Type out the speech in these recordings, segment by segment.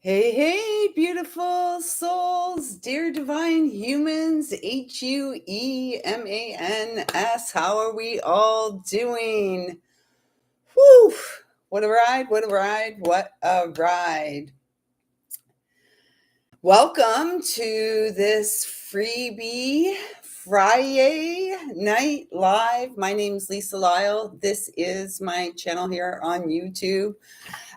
Hey, hey, beautiful souls, dear divine humans, HUEMANS. How are we all doing? Whew, what a ride, what a ride, what a ride. Welcome to this freebie FriYAY night live. My name's lisalyle. This is my channel here on YouTube.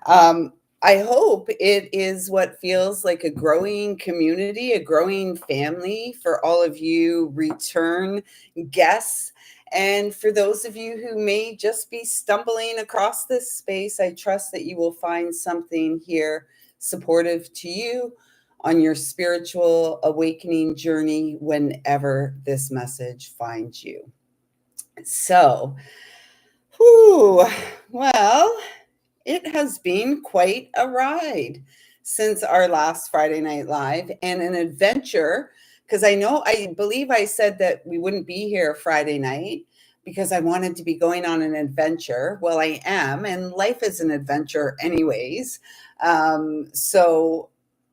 Um, I hope it is what feels like a growing community, a growing family for all of you return guests. And for those of you who may just be stumbling across this space, I trust that you will find something here supportive to you on your spiritual awakening journey whenever this message finds you. So, whew, well, it has been quite a ride since our last Friday Night Live and an adventure. Because I believe I said that we wouldn't be here Friday night because I wanted to be going on an adventure. Well, I am, and life is an adventure, anyways. So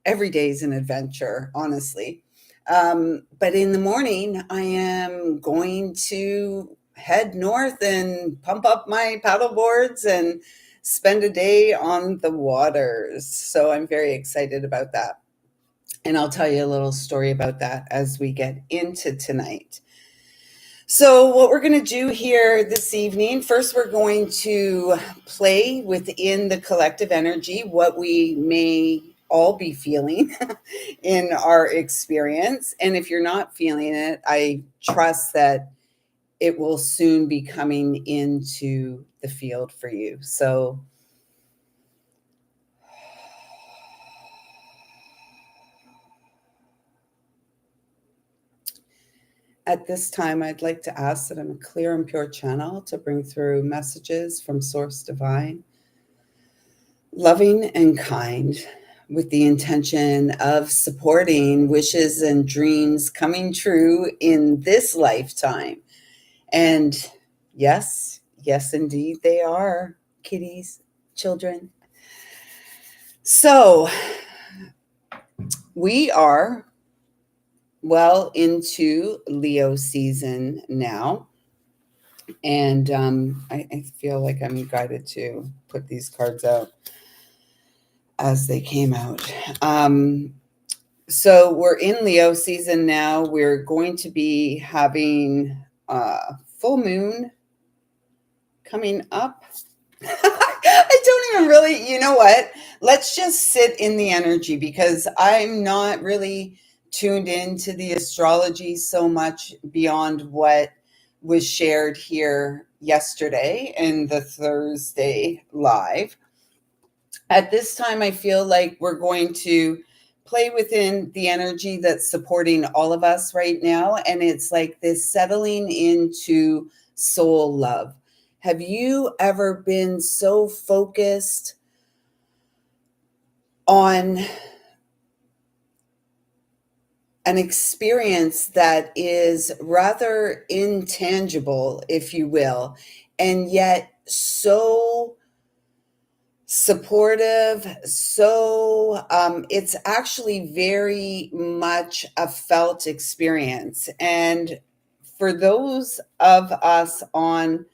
every day is an adventure, honestly. But in the morning, I am going to head north and pump up my paddle boards and spend a day on the waters. So I'm very excited about that. And I'll tell you a little story about that as we get into tonight. So, what we're going to do here this evening, first, we're going to play within the collective energy what we may all be feeling in our experience. And if you're not feeling it, I trust that it will soon be coming into the field for you. So, at this time, I'd like to ask that I'm a clear and pure channel to bring through messages from Source Divine, loving and kind, with the intention of supporting wishes and dreams coming true in this lifetime. And yes, yes, indeed, they are kitties, children. So we are well into Leo season now. And I feel like I'm guided to put these cards out as they came out. So we're in Leo season now. We're going to be having full moon coming up. I don't even really, you know what? Let's just sit in the energy because I'm not really tuned into the astrology so much beyond what was shared here yesterday in the Thursday live. At this time, I feel like we're going to play within the energy that's supporting all of us right now. And it's like this settling into soul love. Have you ever been so focused on an experience that is rather intangible, if you will, and yet so supportive? So it's actually very much a felt experience. And for those of us on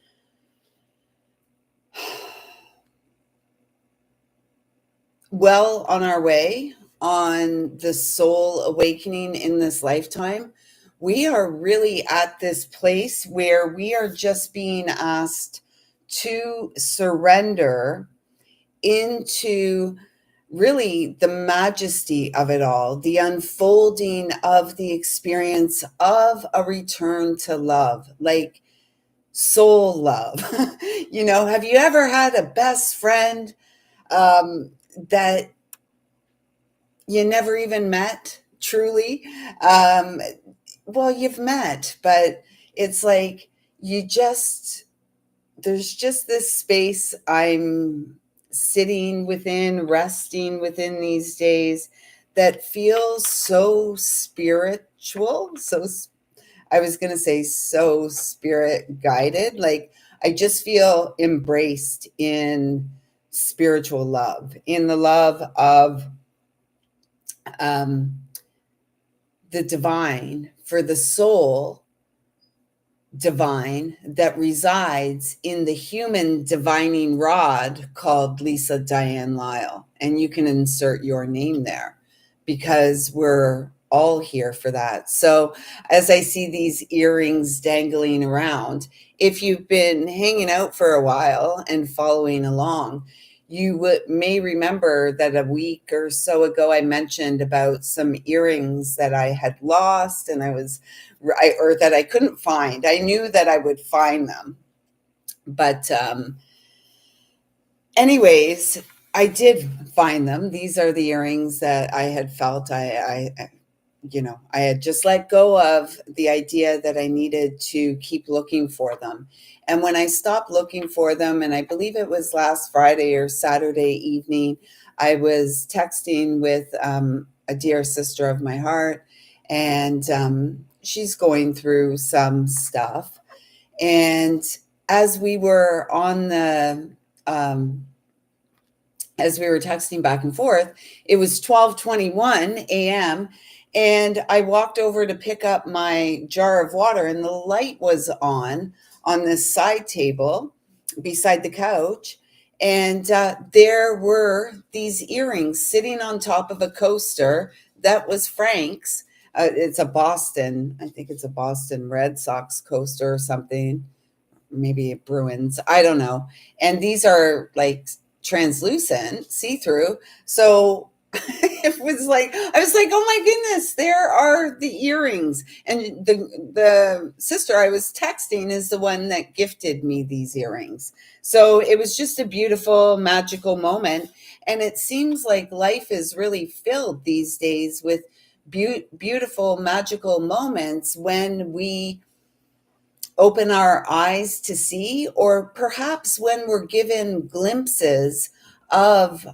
well on our way on the soul awakening in this lifetime, we are really at this place where we are just being asked to surrender into really the majesty of it all, the unfolding of the experience of a return to love, like soul love. Have you ever had a best friend that you never even met truly? Um, well, you've met, but it's like there's just this space I'm sitting within, resting within these days that feels so spiritual. I was going to say so spirit guided. Like I just feel embraced in spiritual love, in the love of um, the divine, for the soul divine that resides in the human divining rod called Lisa Diane Lyle. And you can insert your name there because we're all here for that. So as I see these earrings dangling around, if you've been hanging out for a while and following along, you may remember that a week or so ago I mentioned about some earrings that I had lost, and or that I couldn't find. I knew that I would find them, but anyways, I did find them. These are the earrings that I had felt I had just let go of the idea that I needed to keep looking for them. And when I stopped looking for them, and I believe it was last Friday or Saturday evening, I was texting with a dear sister of my heart, and she's going through some stuff. And as we were on the as we were texting back and forth, it was 12:21 a.m. and I walked over to pick up my jar of water, and the light was on this side table beside the couch, and there were these earrings sitting on top of a coaster that was Frank's. It's a Boston, I think it's a Boston Red Sox coaster or something, maybe Bruins, I don't know. And these are like translucent, see-through. So it was like, I was like, oh my goodness, there are the earrings. And the sister I was texting is the one that gifted me these earrings. So it was just a beautiful, magical moment. And it seems like life is really filled these days with beautiful, magical moments when we open our eyes to see, or perhaps when we're given glimpses of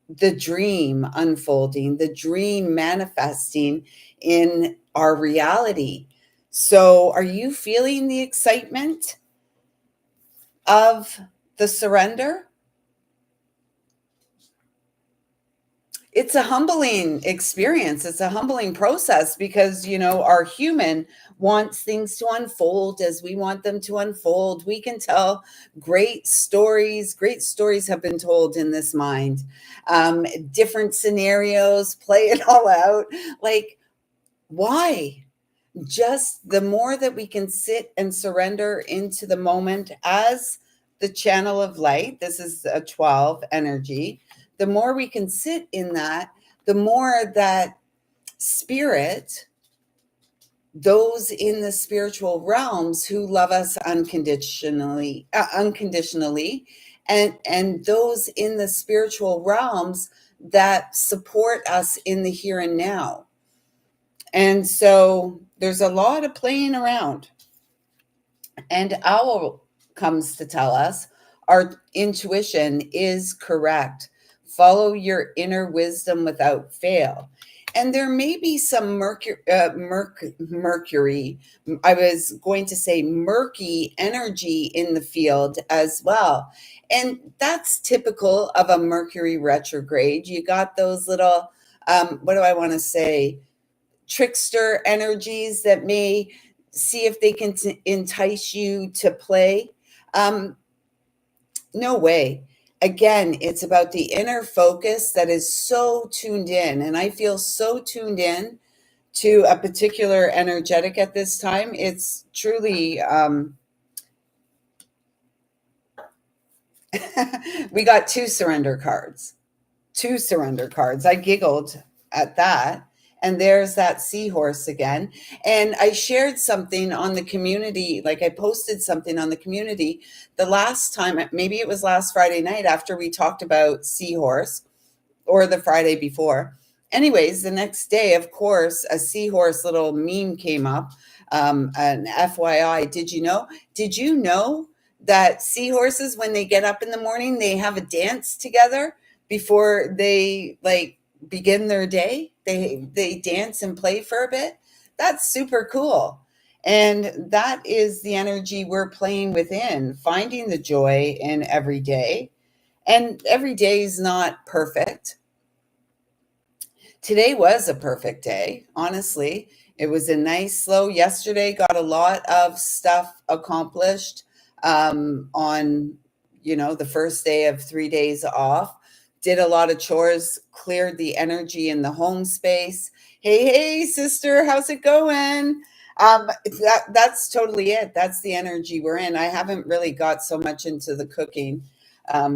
the dream unfolding, the dream manifesting in our reality. So, are you feeling the excitement of the surrender? It's a humbling experience. It's a humbling process because, our human wants things to unfold as we want them to unfold. We can tell great stories. Great stories have been told in this mind. Different scenarios, play it all out. Like, why? Just the more that we can sit and surrender into the moment as the channel of light, this is a 12 energy, the more we can sit in that, the more that spirit, those in the spiritual realms who love us unconditionally, and those in the spiritual realms that support us in the here and now. And so there's a lot of playing around. And Owl comes to tell us our intuition is correct. Follow your inner wisdom without fail. And there may be some mercury, I was going to say murky energy in the field as well. And that's typical of a Mercury retrograde. You got those little, what do I want to say? Trickster energies that may see if they can entice you to play. Um, no way. Again, it's about the inner focus that is so tuned in. And I feel so tuned in to a particular energetic at this time. It's truly, we got two surrender cards. I giggled at that. And there's that seahorse again. And I shared something on the community, like I posted something on the community the last time, maybe it was last Friday night after we talked about seahorse, or the Friday before. Anyways, the next day, of course, a seahorse little meme came up. An FYI, Did you know that seahorses, when they get up in the morning, they have a dance together before they like begin their day? They dance and play for a bit. That's super cool. And that is the energy we're playing within, finding the joy in every day. And every day is not perfect. Today was a perfect day, honestly. It was a nice slow yesterday, got a lot of stuff accomplished on, the first day of 3 days off. Did a lot of chores, cleared the energy in the home space. Hey, hey, sister, how's it going? That's totally it. That's the energy we're in. I haven't really got so much into the cooking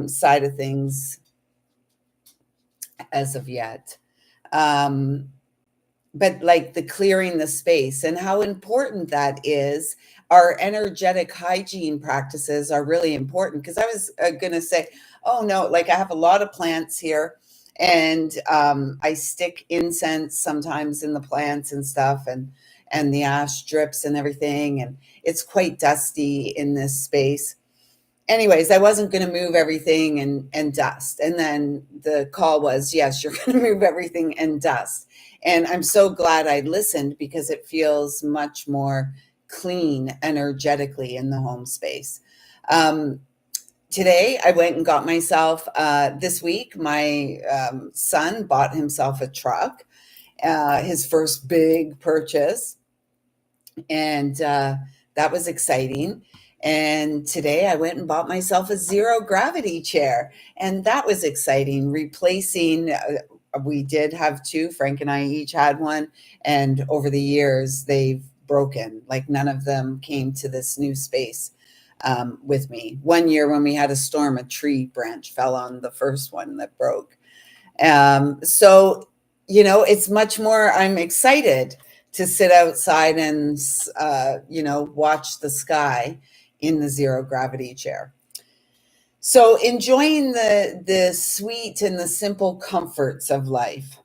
side of things as of yet. Um, but like the clearing the space and how important that is. Our energetic hygiene practices are really important, because I was going to say, oh no, like I have a lot of plants here, and I stick incense sometimes in the plants and stuff, and the ash drips and everything, and it's quite dusty in this space. Anyways, I wasn't going to move everything and dust. And then the call was, yes, you're going to move everything and dust. And I'm so glad I listened, because it feels much more clean energetically in the home space. Um, Today, I went and got myself, this week, my son bought himself a truck, his first big purchase, and that was exciting. And today I went and bought myself a zero gravity chair, and that was exciting. Replacing, we did have two. Frank and I each had one, and over the years they've broken. Like none of them came to this new space with me. One year when we had a storm, a tree branch fell on the first one that broke. So, it's much more, I'm excited to sit outside and, watch the sky in the zero gravity chair. So enjoying the sweet and the simple comforts of life.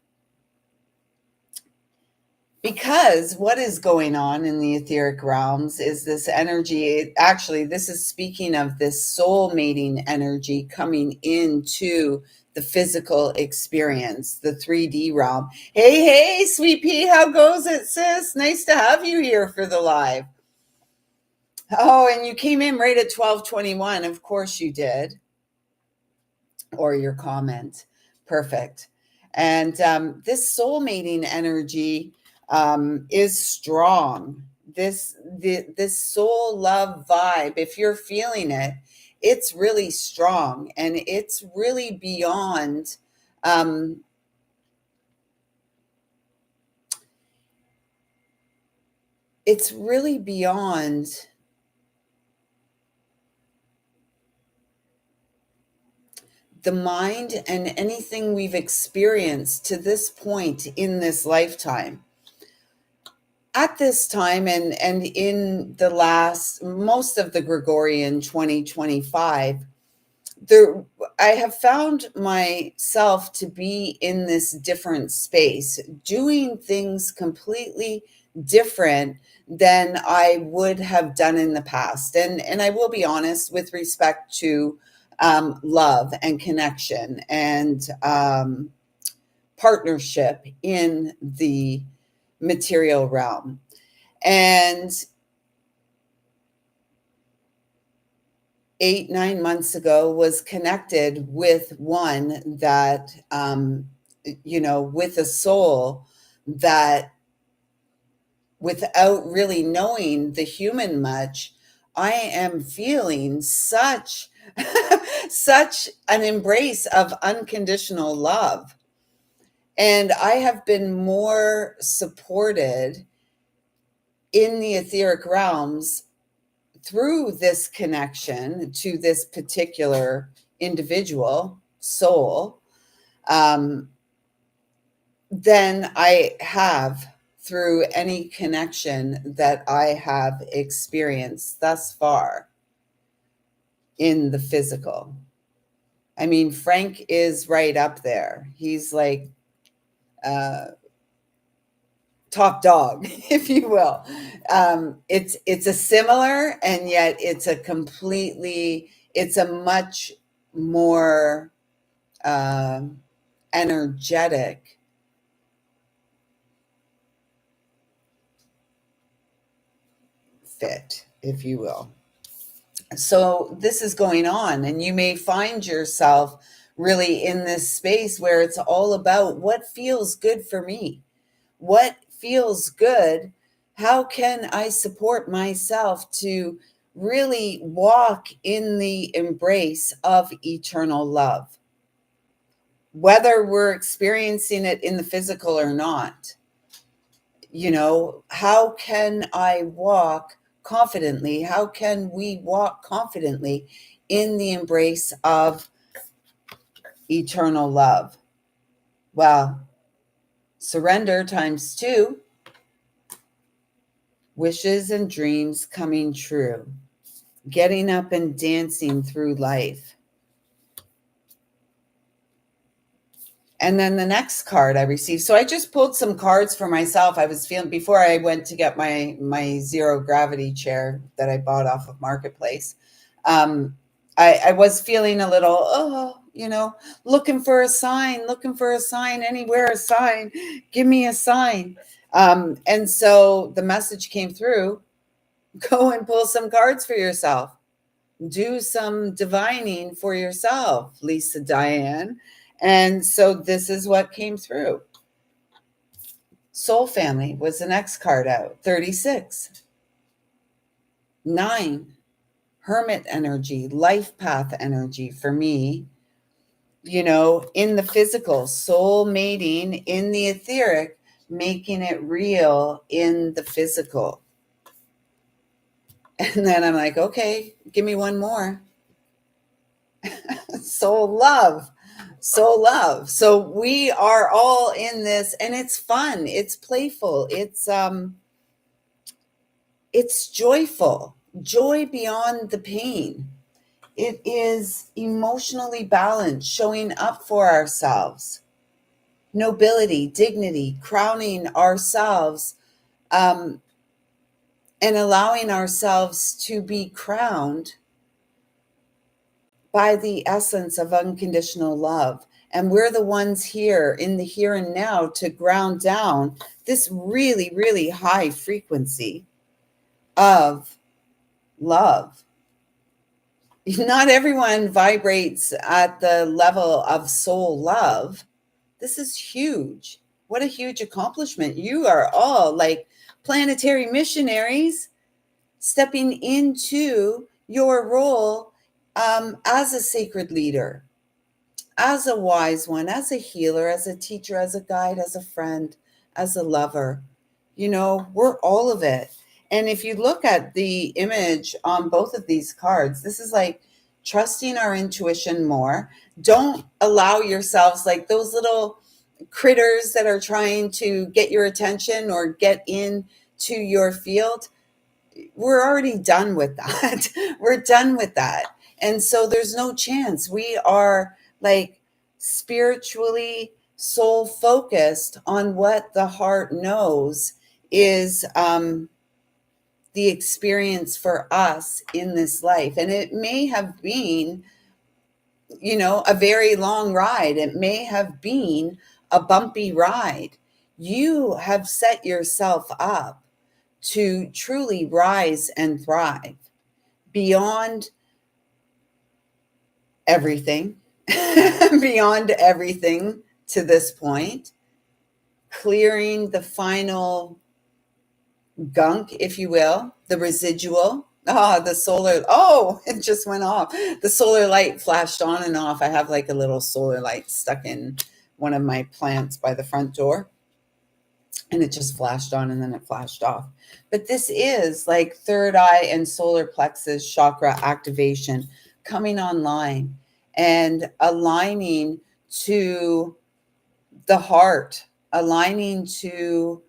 Because what is going on in the etheric realms is this energy. Actually, this is speaking of this soul mating energy coming into the physical experience, the 3D realm. Hey, hey, sweet pea, how goes it, sis? Nice to have you here for the live. Oh, and you came in right at 12:21. Of course you did, or your comment. Perfect. And this soul mating energy is strong. This soul love vibe, if you're feeling it, it's really strong, and it's really beyond. Um, it's really beyond the mind and anything we've experienced to this point in this lifetime. At this time, and in the last most of the Gregorian 2025, there I have found myself to be in this different space, doing things completely different than I would have done in the past. And I will be honest, with respect to love and connection and partnership in the material realm. And 8 9 months ago was connected with one that with a soul that, without really knowing the human much, I am feeling such such an embrace of unconditional love. And I have been more supported in the etheric realms through this connection to this particular individual soul, um, than I have through any connection that I have experienced thus far in the physical. I mean, Frank is right up there. He's like top dog, if you will. It's a similar, and yet it's a much more energetic fit, if you will. So this is going on, and you may find yourself really in this space where it's all about what feels good for me. What feels good? How can I support myself to really walk in the embrace of eternal love? Whether we're experiencing it in the physical or not, how can I walk confidently? How can we walk confidently in the embrace of eternal love? Well, surrender times two, wishes and dreams coming true, getting up and dancing through life. And then the next card I received. So I just pulled some cards for myself. I was feeling before I went to get my zero gravity chair that I bought off of Marketplace. I was feeling a little, looking for a sign, anywhere a sign, give me a sign. And so the message came through, go and pull some cards for yourself. Do some divining for yourself, Lisa Diane. And so this is what came through. Soul Family was the next card out, 36. 9, Hermit energy, life path energy for me, in the physical, soul mating in the etheric, making it real in the physical. And then I'm like, okay, give me one more. Soul love. Soul love. So we are all in this, and it's fun, it's playful, it's joyful, joy beyond the pain. It is emotionally balanced, showing up for ourselves, nobility, dignity, crowning ourselves, and allowing ourselves to be crowned by the essence of unconditional love. And we're the ones here in the here and now to ground down this really, really high frequency of love. Not everyone vibrates at the level of soul love. This is huge. What a huge accomplishment. You are all like planetary missionaries stepping into your role as a sacred leader, as a wise one, as a healer, as a teacher, as a guide, as a friend, as a lover. We're all of it. And if you look at the image on both of these cards, this is like trusting our intuition more. Don't allow yourselves like those little critters that are trying to get your attention or get into your field. We're already done with that. We're done with that. And so there's no chance. We are like spiritually soul focused on what the heart knows is the experience for us in this life. And it may have been, a very long ride. It may have been a bumpy ride. You have set yourself up to truly rise and thrive beyond everything, beyond everything to this point, clearing the final gunk, if you will, the residual. It just went off. The solar light flashed on and off. I have like a little solar light stuck in one of my plants by the front door. And it just flashed on and then it flashed off. But this is like third eye and solar plexus chakra activation coming online and aligning to the heart, aligning to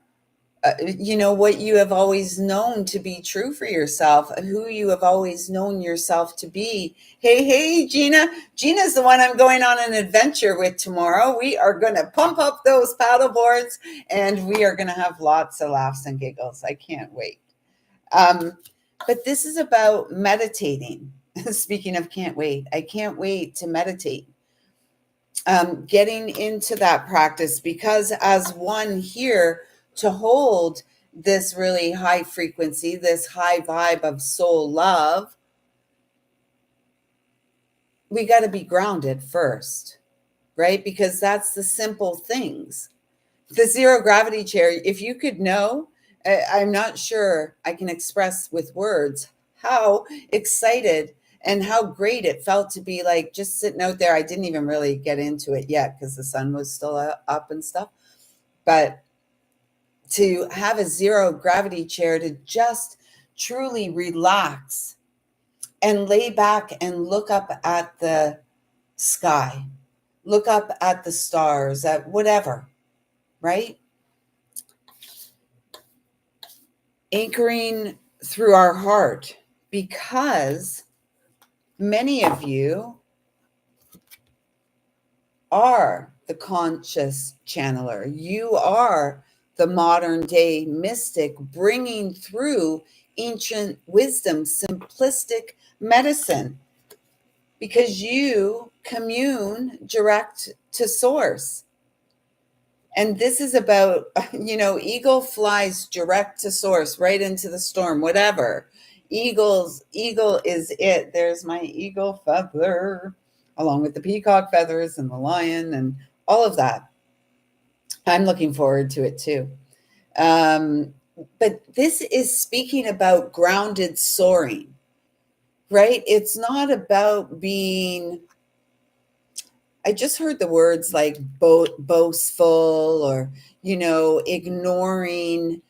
what you have always known to be true for yourself, who you have always known yourself to be. Hey, Gina's the one I'm going on an adventure with tomorrow. We are going to pump up those paddle boards and we are going to have lots of laughs and giggles. I can't wait. But this is about meditating. Speaking of can't wait, I can't wait to meditate. Getting into that practice, because as one here to hold this really high frequency, this high vibe of soul love, we got to be grounded first. right? Because that's the simple things. The zero gravity chair, if you could know, I'm not sure I can express with words how excited and how great it felt to be like just sitting out there. I didn't even really get into it yet because the sun was still up and stuff. But to have a zero gravity chair to just truly relax and lay back and look up at the sky, look up at the stars, at whatever, right? Anchoring through our heart, because many of you are the conscious channeler. You are the modern day mystic bringing through ancient wisdom, simplistic medicine, because you commune direct to source. And this is about, eagle flies direct to source, right into the storm, whatever. Eagle is it. There's my eagle feather, along with the peacock feathers and the lion and all of that. I'm looking forward to it too. Um, but this is speaking about grounded soaring, right? It's not about being, I just heard the words like boastful or, ignoring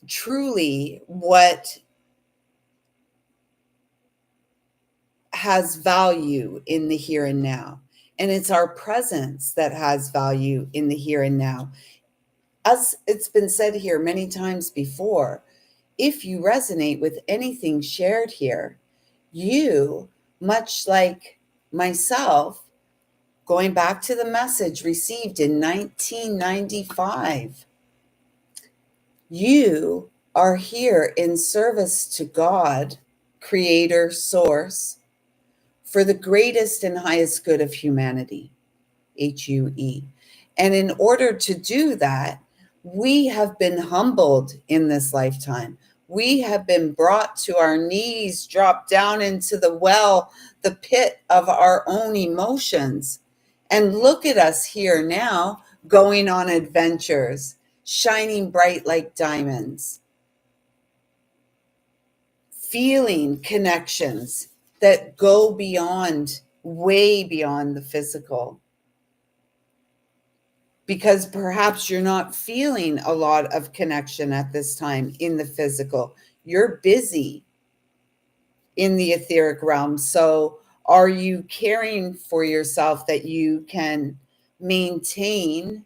truly what has value in the here and now. And it's our presence that has value in the here and now. As it's been said here many times before, if you resonate with anything shared here, you, much like myself, going back to the message received in 1995, you are here in service to God, Creator, Source, for the greatest and highest good of humanity, HUE. And in order to do that, we have been humbled in this lifetime. We have been brought to our knees, dropped down into the well, the pit of our own emotions. And look at us here now, going on adventures, shining bright like diamonds, feeling connections that go beyond, way beyond the physical. Because perhaps you're not feeling a lot of connection at this time in the physical. You're busy in the etheric realm. So are you caring for yourself that you can maintain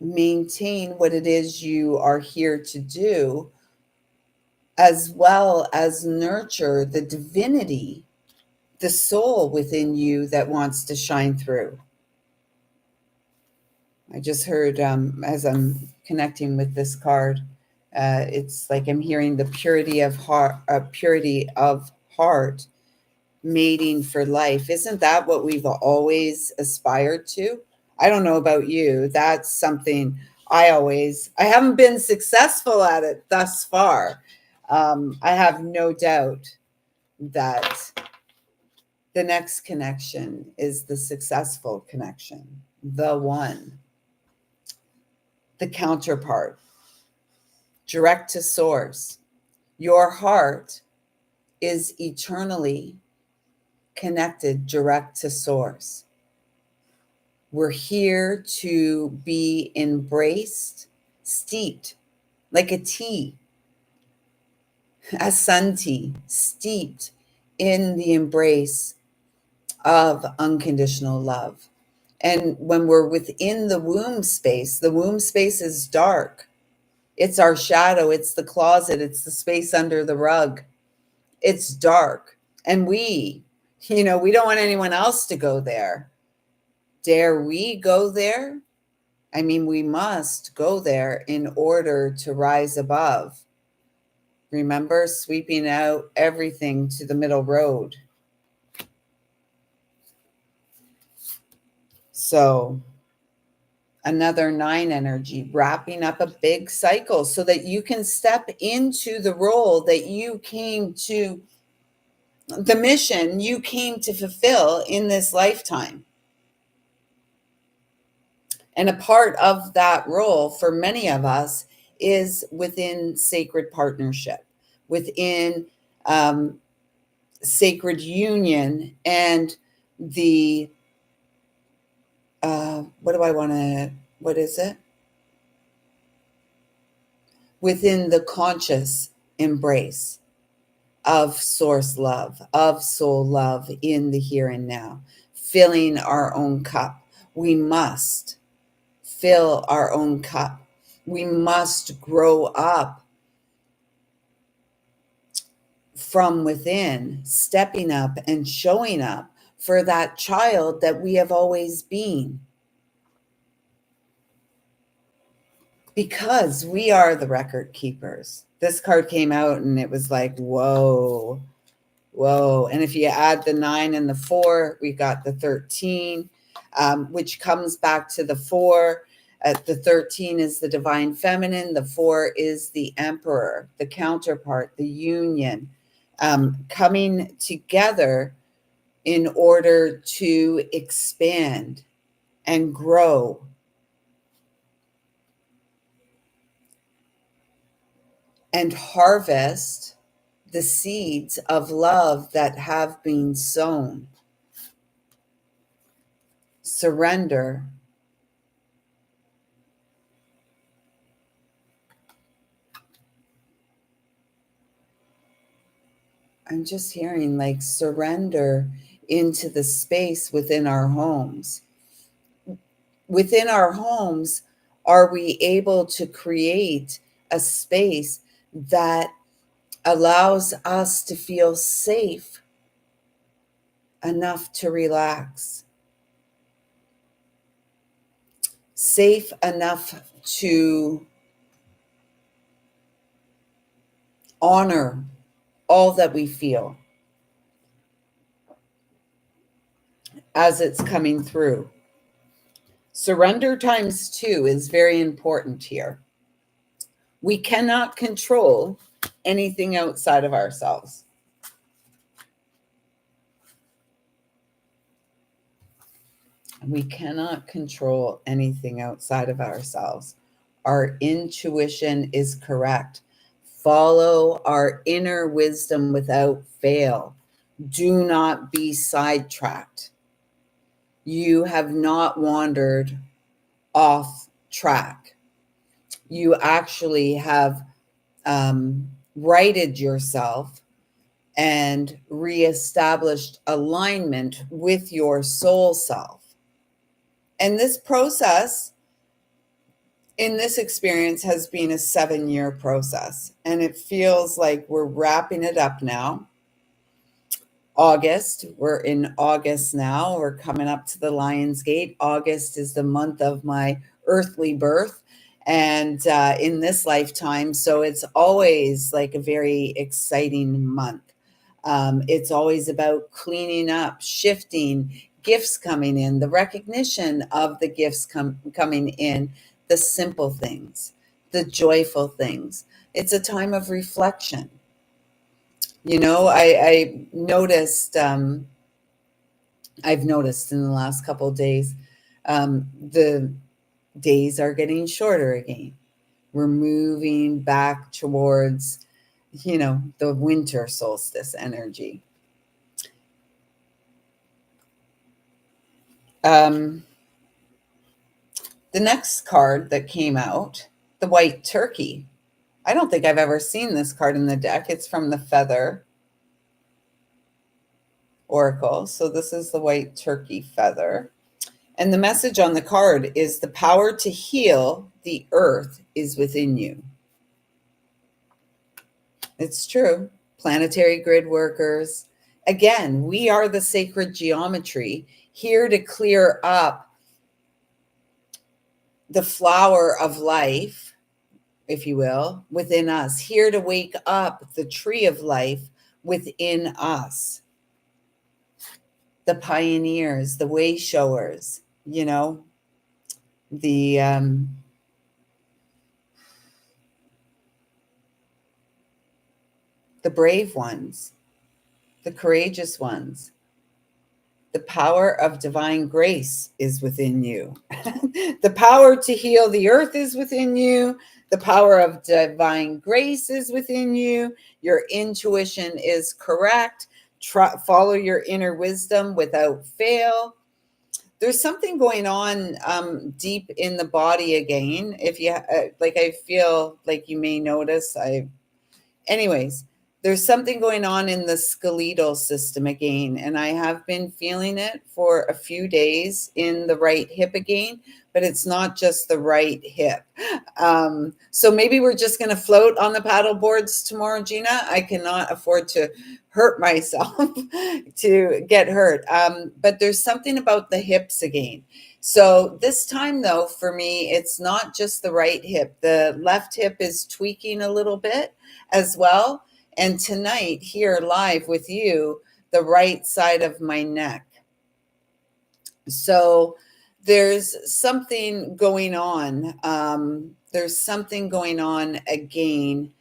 maintain what it is you are here to do, as well as nurture the divinity, the soul within you that wants to shine through? I just heard, as I'm connecting with this card, it's like I'm hearing the purity of heart, mating for life. Isn't that what we've always aspired to? I don't know about you. That's something I haven't been successful at it thus far. I have no doubt that the next connection is the successful connection, the one, the counterpart, direct to source. Your heart is eternally connected direct to source. We're here to be embraced, steeped like a tea, a sun tea, steeped in the embrace of unconditional love. And when we're within the womb space is dark. It's our shadow, it's the closet, it's the space under the rug. It's dark. And we don't want anyone else to go there. Dare we go there? I mean, we must go there in order to rise above. Remember, sweeping out everything to the middle road. So, another 9 energy, wrapping up a big cycle so that you can step into the role that you came to the mission you came to fulfill in this lifetime. And a part of that role for many of us is within sacred partnership, within um, sacred union, and the what do I want to, what is it? Within the conscious embrace of source love, of soul love in the here and now, filling our own cup. We must fill our own cup. We must grow up from within, stepping up and showing up for that child that we have always been. Because we are the record keepers. This card came out and it was like, whoa, whoa. And if you add the 9 and the 4, we got the 13, which comes back to the 4. The 13 is the divine feminine. The 4 is the emperor, the counterpart, the union, coming together in order to expand and grow and harvest the seeds of love that have been sown. Surrender. I'm just hearing like surrender into the space within our homes. Within our homes, are we able to create a space that allows us to feel safe enough to relax, safe enough to honor all that we feel as it's coming through? Surrender times 2 is very important here. We cannot control anything outside of ourselves. We cannot control anything outside of ourselves. Our intuition is correct. Follow our inner wisdom without fail. Do not be sidetracked. You have not wandered off track. You actually have righted yourself and reestablished alignment with your soul self. And this process in this experience has been a 7-year process. And it feels like we're wrapping it up now. August, we're in August now. We're coming up to the Lion's Gate. August is the month of my earthly birth and in this lifetime. So it's always like a very exciting month. It's always about cleaning up, shifting, gifts coming in, the recognition of the gifts coming in, the simple things, the joyful things. It's a time of reflection. You know, I noticed, I've noticed in the last couple of days, the days are getting shorter again. We're moving back towards, the winter solstice energy. The next card that came out, the white turkey. I don't think I've ever seen this card in the deck. It's from the Feather Oracle. So this is the white turkey feather. And the message on the card is the power to heal the earth is within you. It's true. Planetary grid workers. Again, we are the sacred geometry here to clear up the flower of life, if you will, within us, here to wake up the tree of life within us. The pioneers, the way showers, the brave ones, the courageous ones. The power of divine grace is within you. The power to heal the earth is within you. The power of divine grace is within you. Your intuition is correct. Follow your inner wisdom without fail. There's something going on deep in the body again. If you like, I feel like you may notice. Anyways, there's something going on in the skeletal system again, and I have been feeling it for a few days in the right hip again, but it's not just the right hip. So maybe we're just going to float on the paddle boards tomorrow, Gina. I cannot afford to hurt myself to get hurt. But there's something about the hips again. So this time, though, for me, it's not just the right hip. The left hip is tweaking a little bit as well. And tonight, here live with you, the right side of my neck. So there's something going on. There's something going on again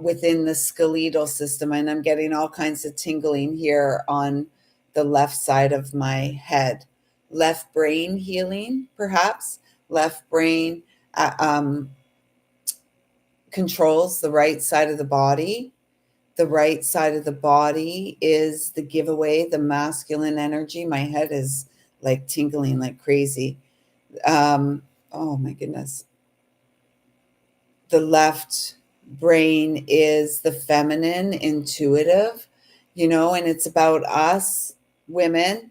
within the skeletal system. And I'm getting all kinds of tingling here on the left side of my head. Left brain healing, perhaps. Left brain controls the right side of the body. The right side of the body is the giveaway, the masculine energy. My head is like tingling like crazy. Oh my goodness. The left brain is the feminine, intuitive, and it's about us women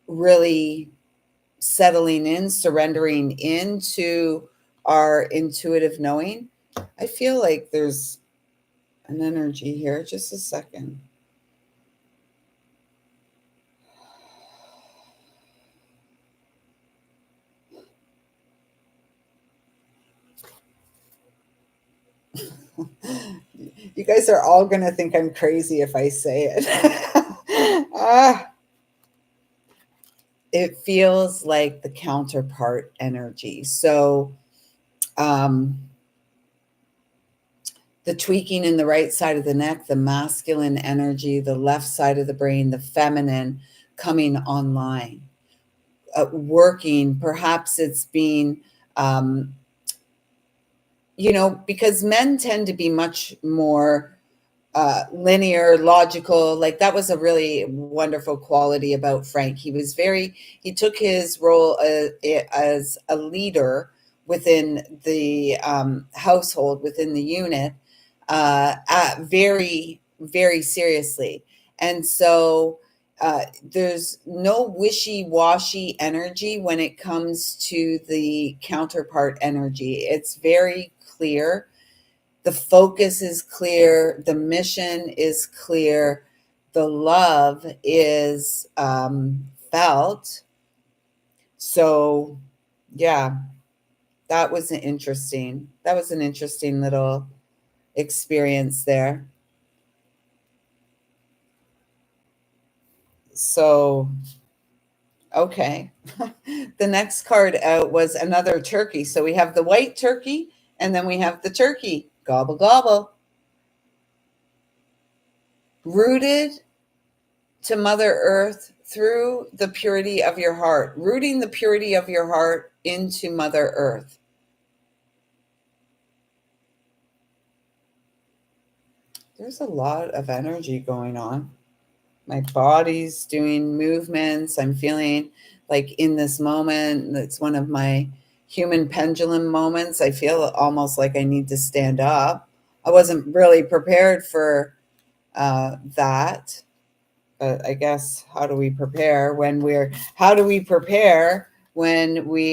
really settling in, surrendering into our intuitive knowing. I feel like there's an energy here. Just a second. You guys are all going to think I'm crazy if I say it. It feels like the counterpart energy. So, the tweaking in the right side of the neck, the masculine energy, the left side of the brain, the feminine coming online, working. Perhaps it's being, because men tend to be much more linear, logical. Like that was a really wonderful quality about Frank. He took his role as a leader within the household, within the unit, very, very seriously. And so there's no wishy-washy energy when it comes to the counterpart energy. It's very clear. The focus is clear. The mission is clear. The love is felt. So, yeah, that was an interesting little experience there. So, okay. The next card out was another turkey. So we have the white turkey and then we have the turkey. Gobble, gobble. Rooted to Mother Earth through the purity of your heart, rooting the purity of your heart into Mother Earth. There's a lot of energy going on. My body's doing movements. I'm feeling like in this moment, it's one of my human pendulum moments. I feel almost like I need to stand up. I wasn't really prepared for that. But I guess how do we prepare when we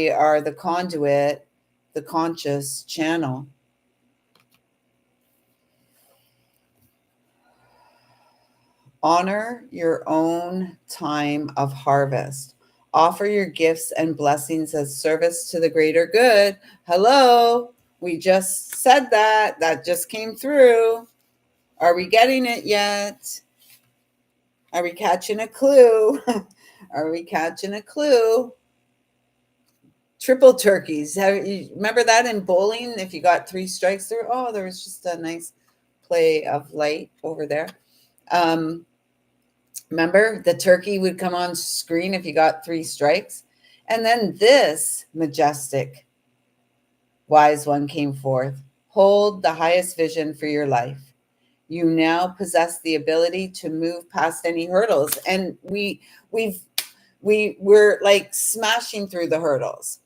are the conduit, the conscious channel? Honor your own time of harvest. Offer your gifts and blessings as service to the greater good. Hello, we just said that. That just came through. Are we getting it yet? Are we catching a clue? Are we catching a clue? Triple turkeys. You remember that in bowling? If you got 3 strikes through, there was just a nice play of light over there. Remember, the turkey would come on screen if you got 3 strikes. And then this majestic wise one came forth. Hold the highest vision for your life. You now possess the ability to move past any hurdles. And we're like smashing through the hurdles.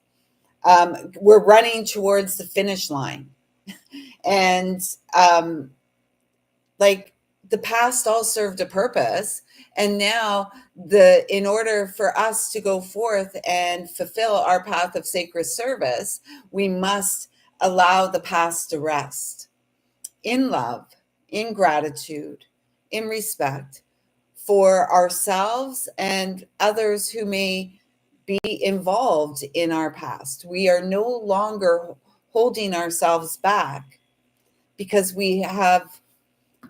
We're running towards the finish line. And like the past all served a purpose, and now in order for us to go forth and fulfill our path of sacred service, we must allow the past to rest in love, in gratitude, in respect for ourselves and others who may be involved in our past. We are no longer holding ourselves back because we have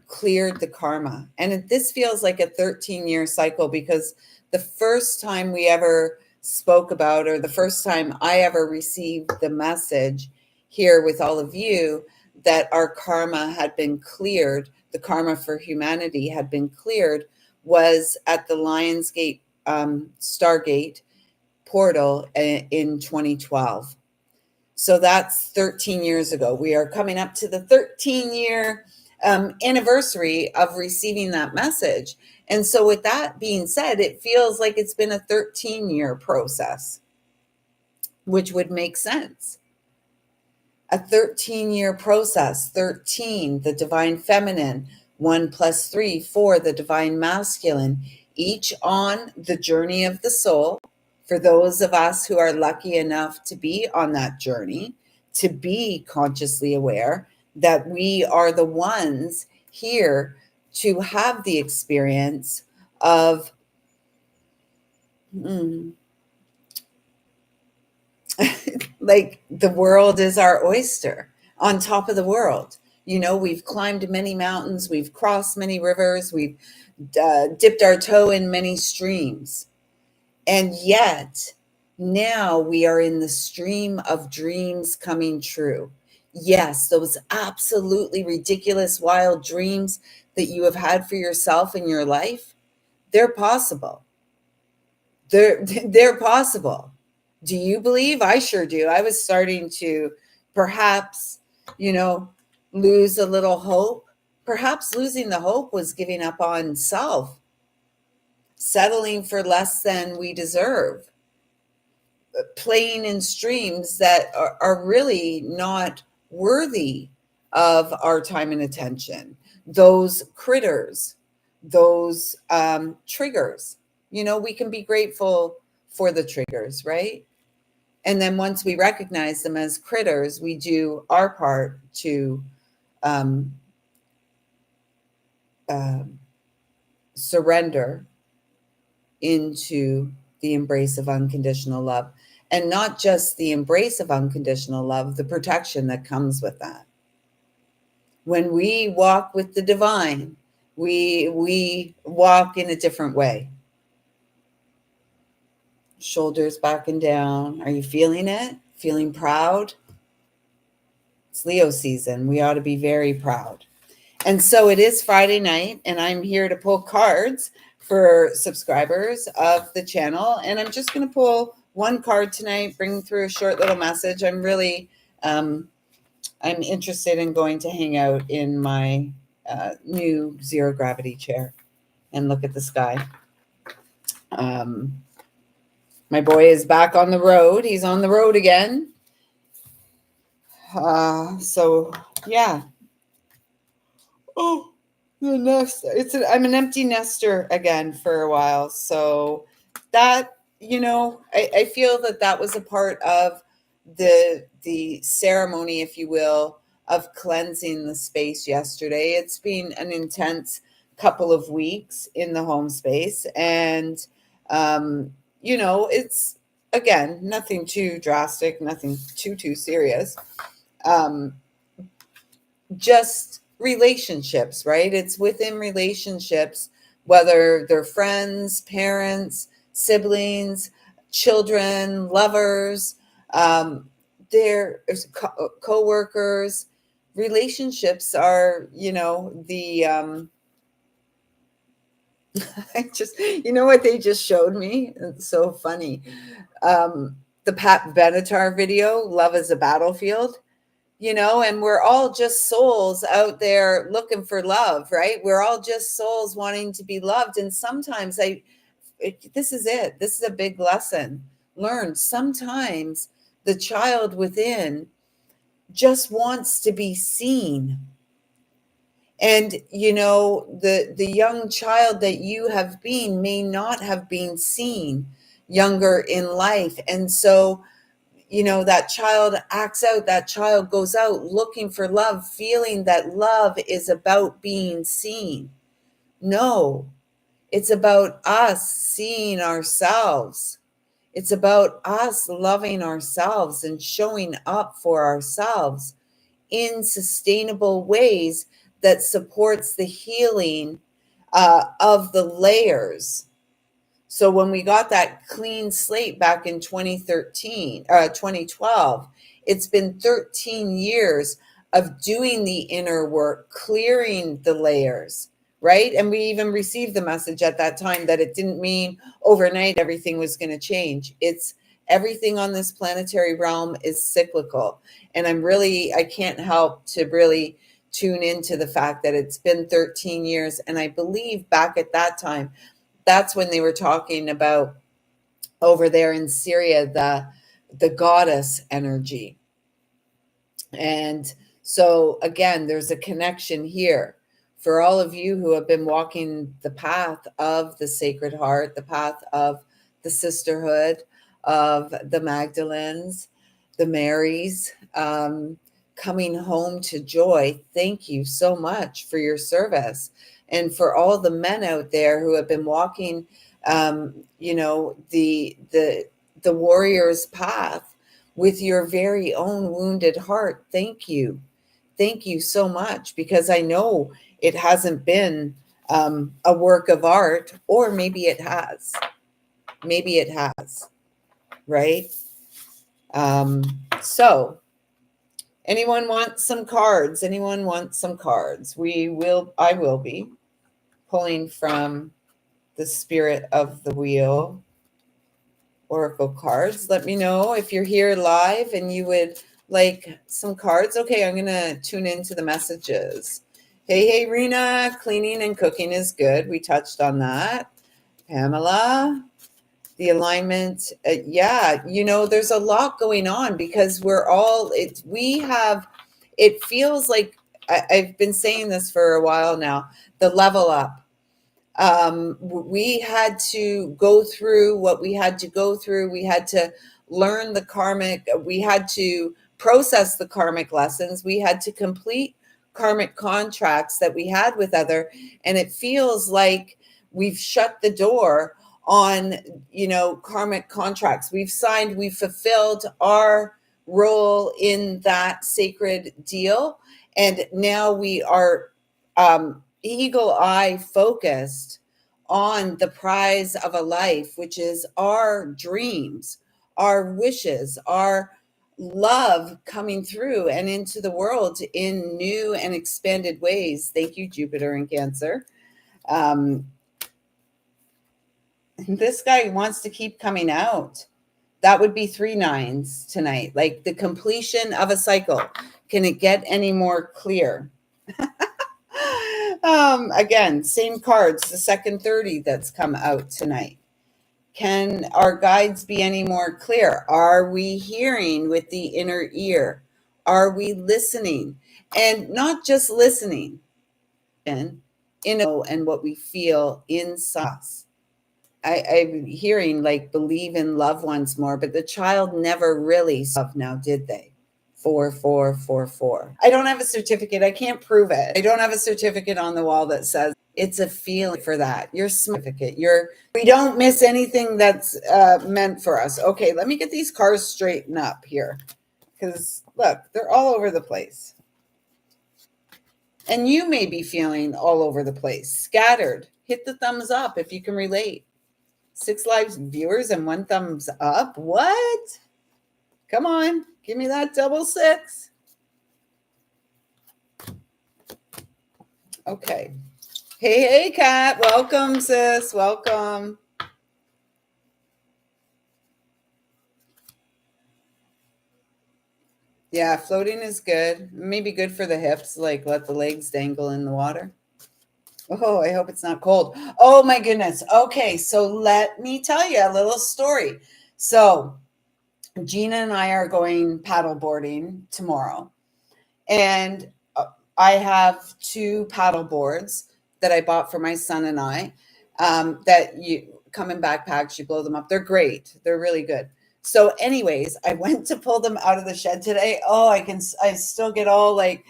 cleared the karma. And this feels like a 13-year cycle, because the first time we ever spoke about, or the first time I ever received the message here with all of you that our karma had been cleared, the karma for humanity had been cleared, was at the Lionsgate Stargate portal in 2012. So that's 13 years ago. We are coming up to the 13-year anniversary of receiving that message. And so with that being said, it feels like it's been a 13-year process, which would make sense. A 13-year process, 13, the divine feminine, 1 + 3, 4, the divine masculine, each on the journey of the soul. For those of us who are lucky enough to be on that journey, to be consciously aware that we are the ones here to have the experience of like the world is our oyster on top of the world. You know, we've climbed many mountains, we've crossed many rivers, we've dipped our toe in many streams. And yet now we are in the stream of dreams coming true. Yes, those absolutely ridiculous, wild dreams that you have had for yourself in your life, they're possible. They're possible. Do you believe? I sure do. I was starting to perhaps, you know, lose a little hope. Perhaps losing the hope was giving up on self, settling for less than we deserve, playing in streams that are really not worthy of our time and attention. Those critters, those triggers. You know, we can be grateful for the triggers, right? And then once we recognize them as critters, we do our part to um, uh, surrender into the embrace of unconditional love. And not just the embrace of unconditional love, the protection that comes with that. When we walk with the divine, we walk in a different way. Shoulders back and down. Are you feeling it? Feeling proud? It's Leo season. We ought to be very proud. And so it is Friday night, and I'm here to pull cards for subscribers of the channel. And I'm just going to pull one card tonight, bring through a short little message. I'm really, I'm interested in going to hang out in my new zero gravity chair and look at the sky. My boy is back on the road. He's on the road again. So yeah. Oh, the nest. I'm an empty nester again for a while. So that, you know, I feel that was a part of the ceremony, if you will, of cleansing the space yesterday. It's been an intense couple of weeks in the home space. And, you know, it's, again, nothing too drastic, nothing too serious. Just relationships, right? It's within relationships, whether they're friends, parents, siblings, children, lovers, they're co-workers, relationships are, the I just, what they just showed me? It's so funny. The Pat Benatar video, Love is a Battlefield, and we're all just souls out there looking for love, right? We're all just souls wanting to be loved. And sometimes this is it. This is a big lesson learned. Sometimes the child within just wants to be seen. And the young child that you have been may not have been seen younger in life. And so that child acts out, that child goes out looking for love, feeling that love is about being seen. No, it's about us seeing ourselves. It's about us loving ourselves and showing up for ourselves in sustainable ways that supports the healing of the layers. So when we got that clean slate back in 2012, it's been 13 years of doing the inner work, clearing the layers, right? And we even received the message at that time that it didn't mean overnight everything was going to change. It's everything on this planetary realm is cyclical. And I can't help to really tune into the fact that it's been 13 years. And I believe back at that time, that's when they were talking about over there in Syria, the goddess energy. And so again, there's a connection here for all of you who have been walking the path of the Sacred Heart, the path of the sisterhood, of the Magdalens, the Marys, coming home to joy. Thank you so much for your service. And for all the men out there who have been walking, the warrior's path with your very own wounded heart. Thank you. Thank you so much, because I know it hasn't been a work of art, or maybe it has. Maybe it has, right? So anyone want some cards? Anyone want some cards? I will be pulling from the Spirit of the Wheel Oracle cards. Let me know if you're here live and you would like some cards. Okay, I'm going to tune into the messages. Hey, Rena, cleaning and cooking is good. We touched on that. Pamela, the alignment. There's a lot going on because it feels like I've been saying this for a while now, the level up. We had to go through what we had to go through. We had to learn we had to process the karmic lessons. We had to complete karmic contracts that we had with other. And it feels like we've shut the door on, karmic contracts. We've signed, we've fulfilled our role in that sacred deal. And now we are, eagle eye focused on the prize of a life, which is our dreams, our wishes, our love coming through and into the world in new and expanded ways. Thank you, Jupiter and Cancer. This guy wants to keep coming out. That would be 3 9s tonight, like the completion of a cycle. Can it get any more clear? Again, same cards, the second 30 that's come out tonight. Can our guides be any more clear? Are we hearing with the inner ear? Are we listening? And not just listening, and what we feel inside us. I'm hearing like believe in loved ones more, but the child never really saw now, did they? 4444. I don't have a certificate. I can't prove it. I don't have a certificate on the wall that says it's a feeling for that. Your certificate. We don't miss anything that's meant for us. Okay, let me get these cars straightened up here, because look, they're all over the place. And you may be feeling all over the place, scattered. Hit the thumbs up if you can relate. 6 live viewers and 1 thumbs up. What? Come on, give me that double 6. Okay. Hey, Kat. Welcome, sis. Welcome. Yeah, floating is good. Maybe good for the hips, like let the legs dangle in the water. Oh, I hope it's not cold. Oh, my goodness. Okay, so let me tell you a little story. So, Gina and I are going paddle boarding tomorrow. And I have two paddle boards that I bought for my son and I, that you come in backpacks, you blow them up. They're great. They're really good. So, anyways, I went to pull them out of the shed today. Oh, I still get all like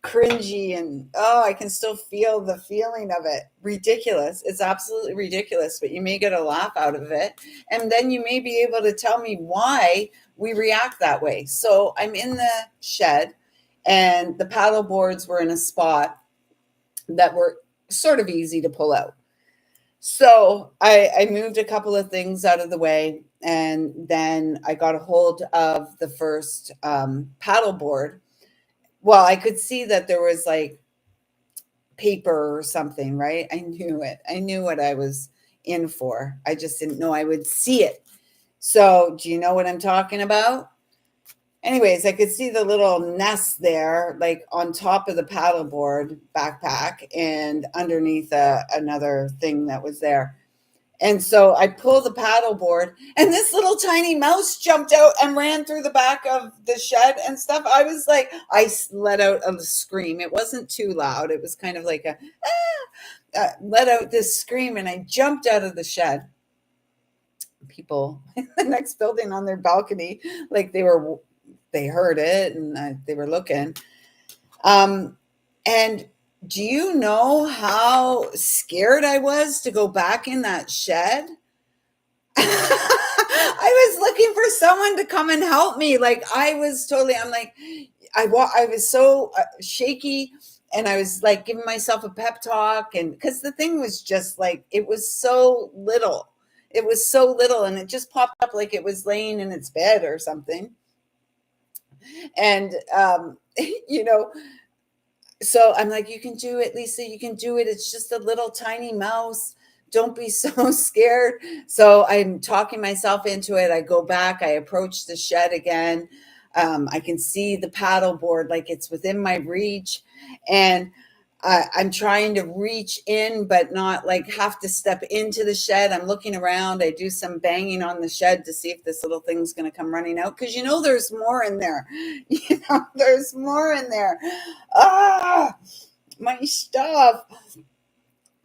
cringy, and oh, I can still feel the feeling of it. Ridiculous. It's absolutely ridiculous, but you may get a laugh out of it. And then you may be able to tell me why we react that way. So I'm in the shed, and the paddle boards were in a spot that were sort of easy to pull out. So I moved a couple of things out of the way, and then I got a hold of the first paddle board. Well, I could see that there was like paper or something, right? I knew it. I knew what I was in for. I just didn't know I would see it. So, do you know what I'm talking about? Anyways, I could see the little nest there, like on top of the paddleboard backpack and underneath another thing that was there. And so I pulled the paddleboard, and this little tiny mouse jumped out and ran through the back of the shed and stuff. I was like, let out a scream. It wasn't too loud. It was kind of like let out this scream, and I jumped out of the shed. People in the next building on their balcony, like they heard it, and they were looking. And do you know how scared I was to go back in that shed? I was looking for someone to come and help me. Like I was totally, I'm like, I was so shaky, and I was like giving myself a pep talk, and because the thing was just like it was so little, and it just popped up like it was laying in its bed or something, and you know, so I'm like, you can do it, Lisa. You can do it. It's just a little tiny mouse. Don't be so scared. So I'm talking myself into it. I go back. I approach the shed again. I can see the paddle board like it's within my reach. And I'm trying to reach in, but not like have to step into the shed. I'm looking around. I do some banging on the shed to see if this little thing's going to come running out. Because there's more in there. There's more in there. Ah, my stuff.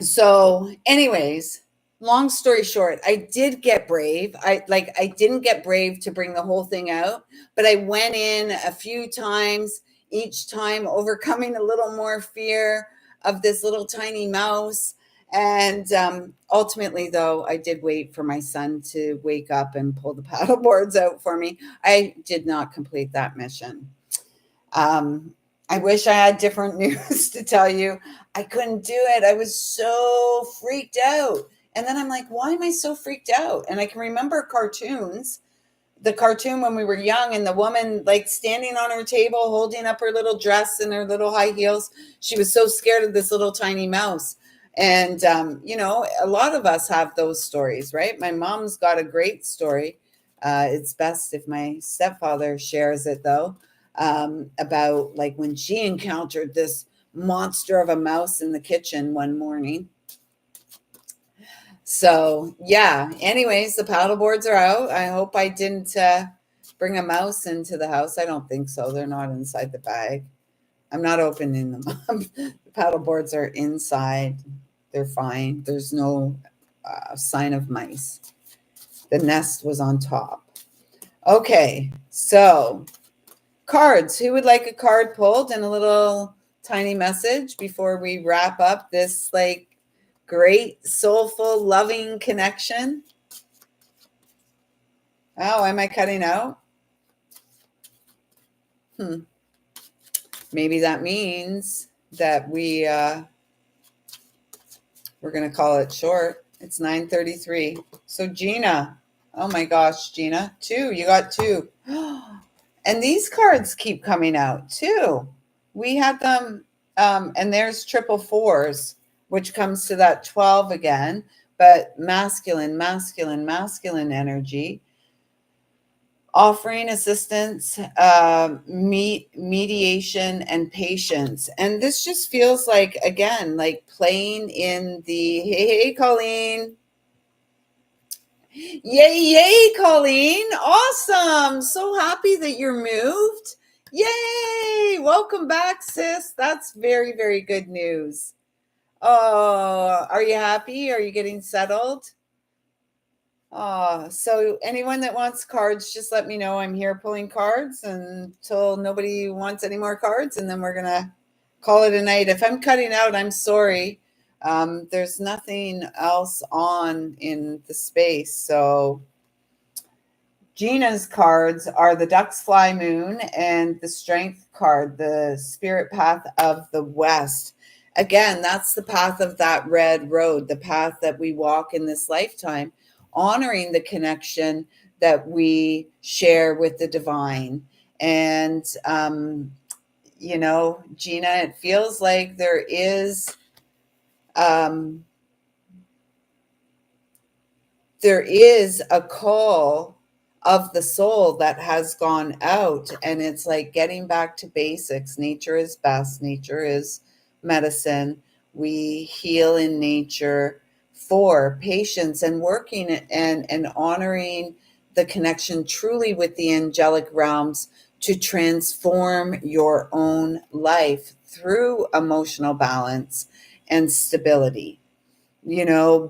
So, anyways, long story short, I did get brave. I didn't get brave to bring the whole thing out, but I went in a few times, each time overcoming a little more fear of this little tiny mouse. And ultimately, though, I did wait for my son to wake up and pull the paddle boards out for me. I did not complete that mission. Um, I wish I had different news to tell you. I couldn't do it. I was so freaked out. And then I'm like, why am I so freaked out? And I can remember the cartoon when we were young, and the woman like standing on her table holding up her little dress and her little high heels. She was so scared of this little tiny mouse. And a lot of us have those stories, right? My mom's got a great story. It's best if my stepfather shares it, though, about like when she encountered this monster of a mouse in the kitchen one morning. So, yeah, anyways, the paddle boards are out. I hope I didn't bring a mouse into the house. I don't think so. They're not inside the bag. I'm not opening them up. The paddle boards are inside. They're fine. There's no sign of mice. The nest was on top. Okay, so cards. Who would like a card pulled and a little tiny message before we wrap up this like great, soulful, loving connection? Oh, am I cutting out? Maybe that means that we're going to call it short. It's 9:33. So Gina, oh my gosh, Gina, two. You got two. And these cards keep coming out too. We had them. And there's triple fours, which comes to that 12 again, but masculine, masculine, masculine energy, offering assistance, mediation, and patience. And this just feels like, again, like playing in the hey, hey, Colleen. Yay, yay, Colleen. Awesome. So happy that you're moved. Yay. Welcome back, sis. That's very, very good news. Oh, are you happy? Are you getting settled? Oh, so anyone that wants cards, just let me know. I'm here pulling cards until nobody wants any more cards, and then we're gonna call it a night. If I'm cutting out, I'm sorry. There's nothing else on in the space, so Gina's cards are the Duck's Fly Moon and the Strength card, the Spirit Path of the West. Again, that's the path of that red road, the path that we walk in this lifetime, honoring the connection that we share with the divine. And, Gina, it feels like um, there is a call of the soul that has gone out, and it's like getting back to basics. Nature is best. Nature is medicine. We heal in nature for patience and working and honoring the connection truly with the angelic realms to transform your own life through emotional balance and stability.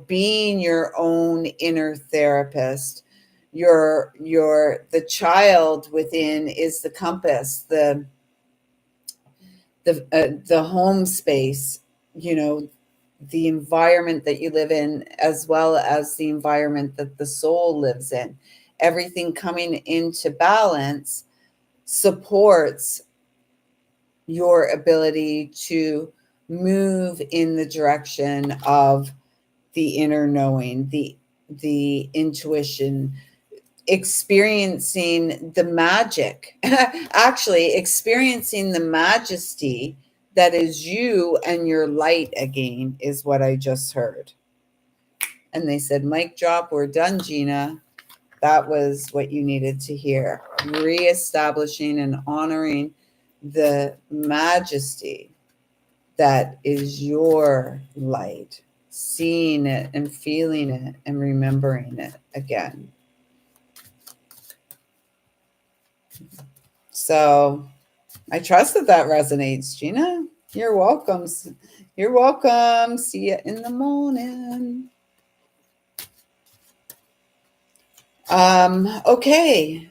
Being your own inner therapist. The child within is the compass, the home space, you know the environment that you live in, as well as the environment that the soul lives in. Everything coming into balance supports your ability to move in the direction of the inner knowing, the intuition, experiencing the magic, actually experiencing the majesty that is you and your light again, is what I just heard. And they said, mic drop, we're done, Gina. That was what you needed to hear. Reestablishing and honoring the majesty that is your light, seeing it and feeling it and remembering it again. So I trust that resonates, Gina. You're welcome. You're welcome. See you in the morning. Okay.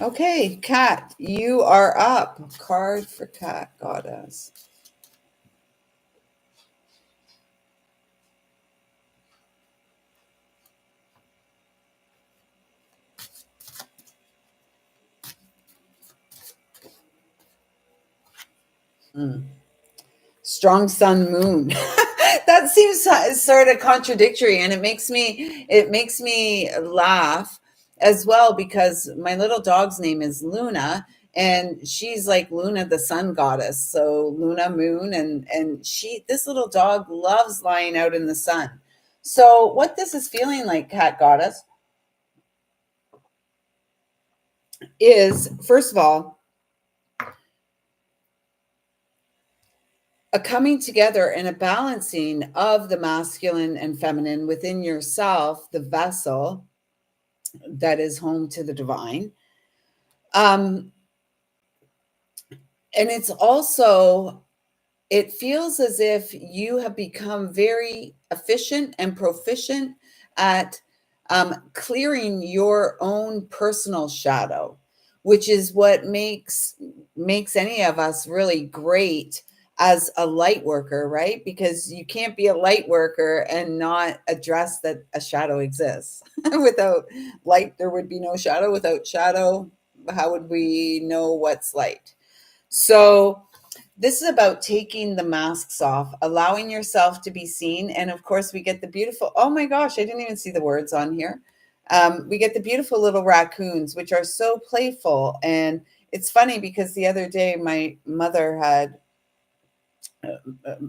Okay, Kat, you are up. Card for Kat Goddess. Strong sun moon. That seems sort of contradictory, and it makes me laugh as well, because my little dog's name is Luna, and she's like Luna the sun goddess, so Luna moon, and this little dog loves lying out in the sun. So what this is feeling like, cat goddess, is, first of all, a coming together and a balancing of the masculine and feminine within yourself, the vessel that is home to the divine. Um, and it feels as if you have become very efficient and proficient at clearing your own personal shadow, which is what makes any of us really great as a light worker, right? Because you can't be a light worker and not address that a shadow exists. Without light, there would be no shadow. Without shadow, how would we know what's light? So this is about taking the masks off, allowing yourself to be seen. And of course, we get the beautiful, oh my gosh, I didn't even see the words on here. We get the beautiful little raccoons, which are so playful. And it's funny because the other day my mother had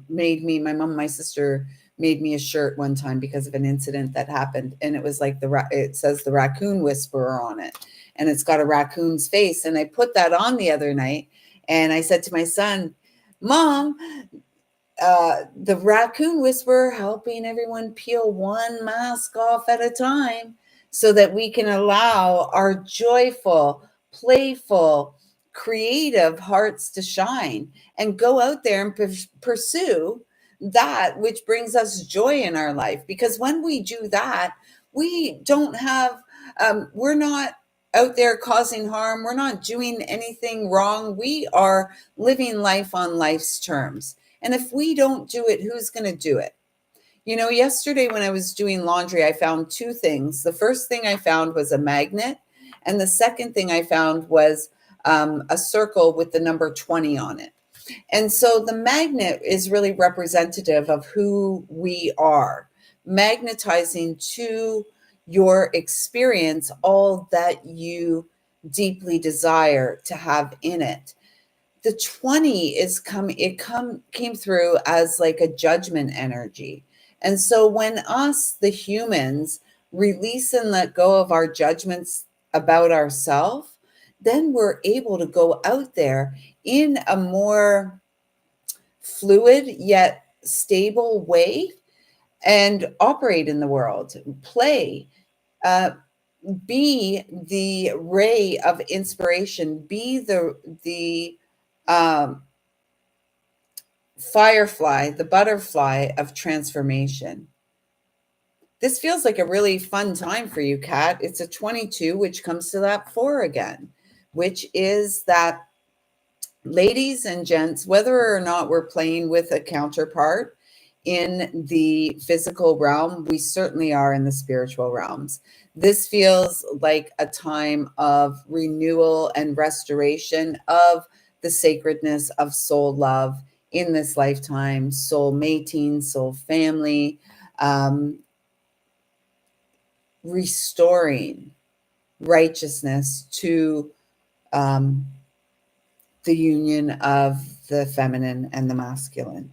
made me, my mom, my sister made me a shirt one time because of an incident that happened, and it was like it says the raccoon whisperer on it, and it's got a raccoon's face. And I put that on the other night, and I said to my son, Mom, the raccoon whisperer helping everyone peel one mask off at a time so that we can allow our joyful, playful, creative hearts to shine and go out there and pursue that which brings us joy in our life. Because when we do that, we don't have, we're not out there causing harm. We're not doing anything wrong. We are living life on life's terms. And if we don't do it, who's going to do it? You know, yesterday when I was doing laundry, I found two things. The first thing I found was a magnet. And the second thing I found was a circle with the number 20 on it. And so the magnet is really representative of who we are, magnetizing to your experience all that you deeply desire to have in it. The 20 is came through as like a judgment energy. And so when us, the humans, release and let go of our judgments about ourselves, then we're able to go out there in a more fluid yet stable way and operate in the world, play, uh, be the ray of inspiration, be the um, firefly, the butterfly of transformation. This feels like a really fun time for you, Kat. It's a 22, which comes to that 4 again, which is that, ladies and gents, whether or not we're playing with a counterpart in the physical realm, we certainly are in the spiritual realms. This feels like a time of renewal and restoration of the sacredness of soul love in this lifetime, soul mating, soul family, restoring righteousness to um, the union of the feminine and the masculine.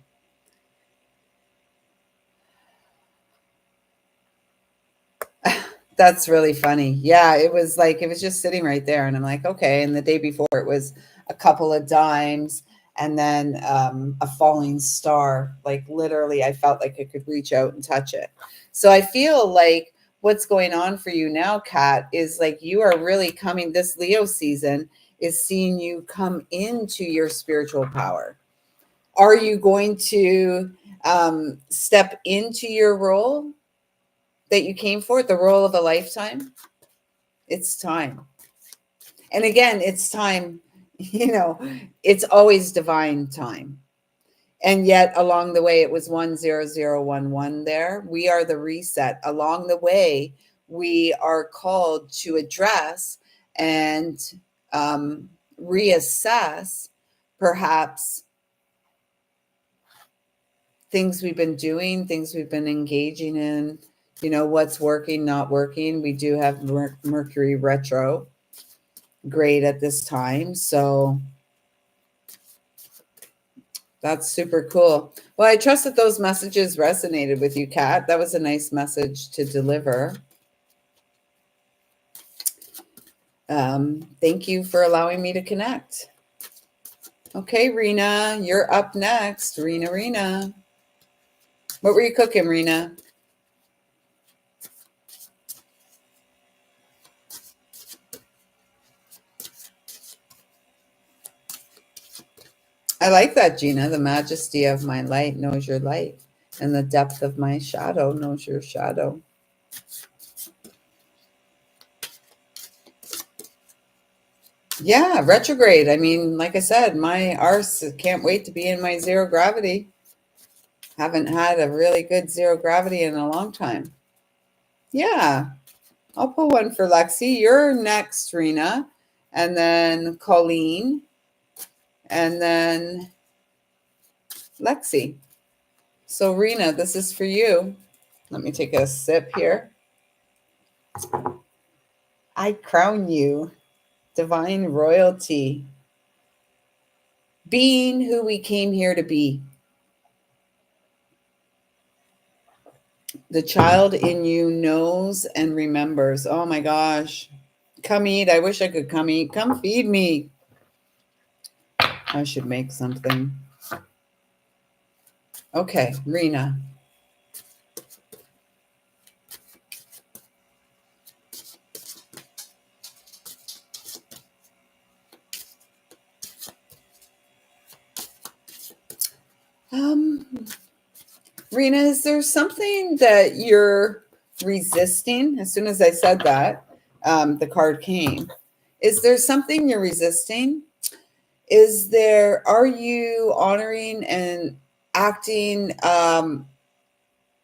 That's really funny. Yeah, it was like, it was just sitting right there. And I'm like, okay. And the day before it was a couple of dimes and then a falling star. Like literally, I felt like I could reach out and touch it. So I feel like what's going on for you now, Kat, is like you are really coming, this Leo season is seeing you come into your spiritual power. Are you going to step into your role that you came for, the role of a lifetime? It's time. And again, it's time, it's always divine time. And yet along the way, it was 10011 there. We are the reset. Along the way, we are called to address and reassess perhaps things we've been doing, things we've been engaging in, what's working, not working. We do have Mercury retro grade at this time. So that's super cool. Well, I trust that those messages resonated with you, Kat. That was a nice message to deliver. Thank you for allowing me to connect. Okay, Rena, you're up next. Rena. What were you cooking, Rena? I like that, Gina. The majesty of my light knows your light, and the depth of my shadow knows your shadow. Yeah, retrograde. I mean, like I said, my arse can't wait to be in my zero gravity. Haven't had a really good zero gravity in a long time. Yeah, I'll pull one for Lexi. You're next, Rena, and then Colleen, and then Lexi. So, Rena, this is for you. Let me take a sip here. I crown you divine royalty, being who we came here to be. The child in you knows and remembers. Oh my gosh. Come eat. I wish I could come eat. Come feed me. I should make something. Okay, Rena. Um, Rena, is there something that you're resisting? As soon as I said that, the card came. Is there something you're resisting? Are you honoring and acting? I'm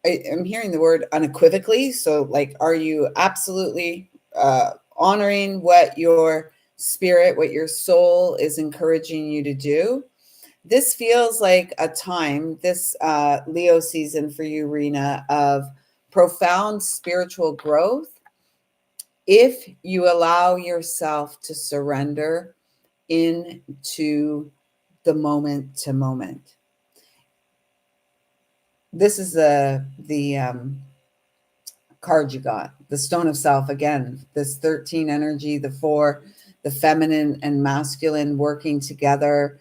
hearing the word unequivocally. So, like, are you absolutely honoring what your spirit, what your soul is encouraging you to do? This feels like a time, this Leo season for you, Rena, of profound spiritual growth if you allow yourself to surrender into the moment to moment. This is the card you got, the Stone of Self. Again, this 13 energy, the 4, the feminine and masculine working together.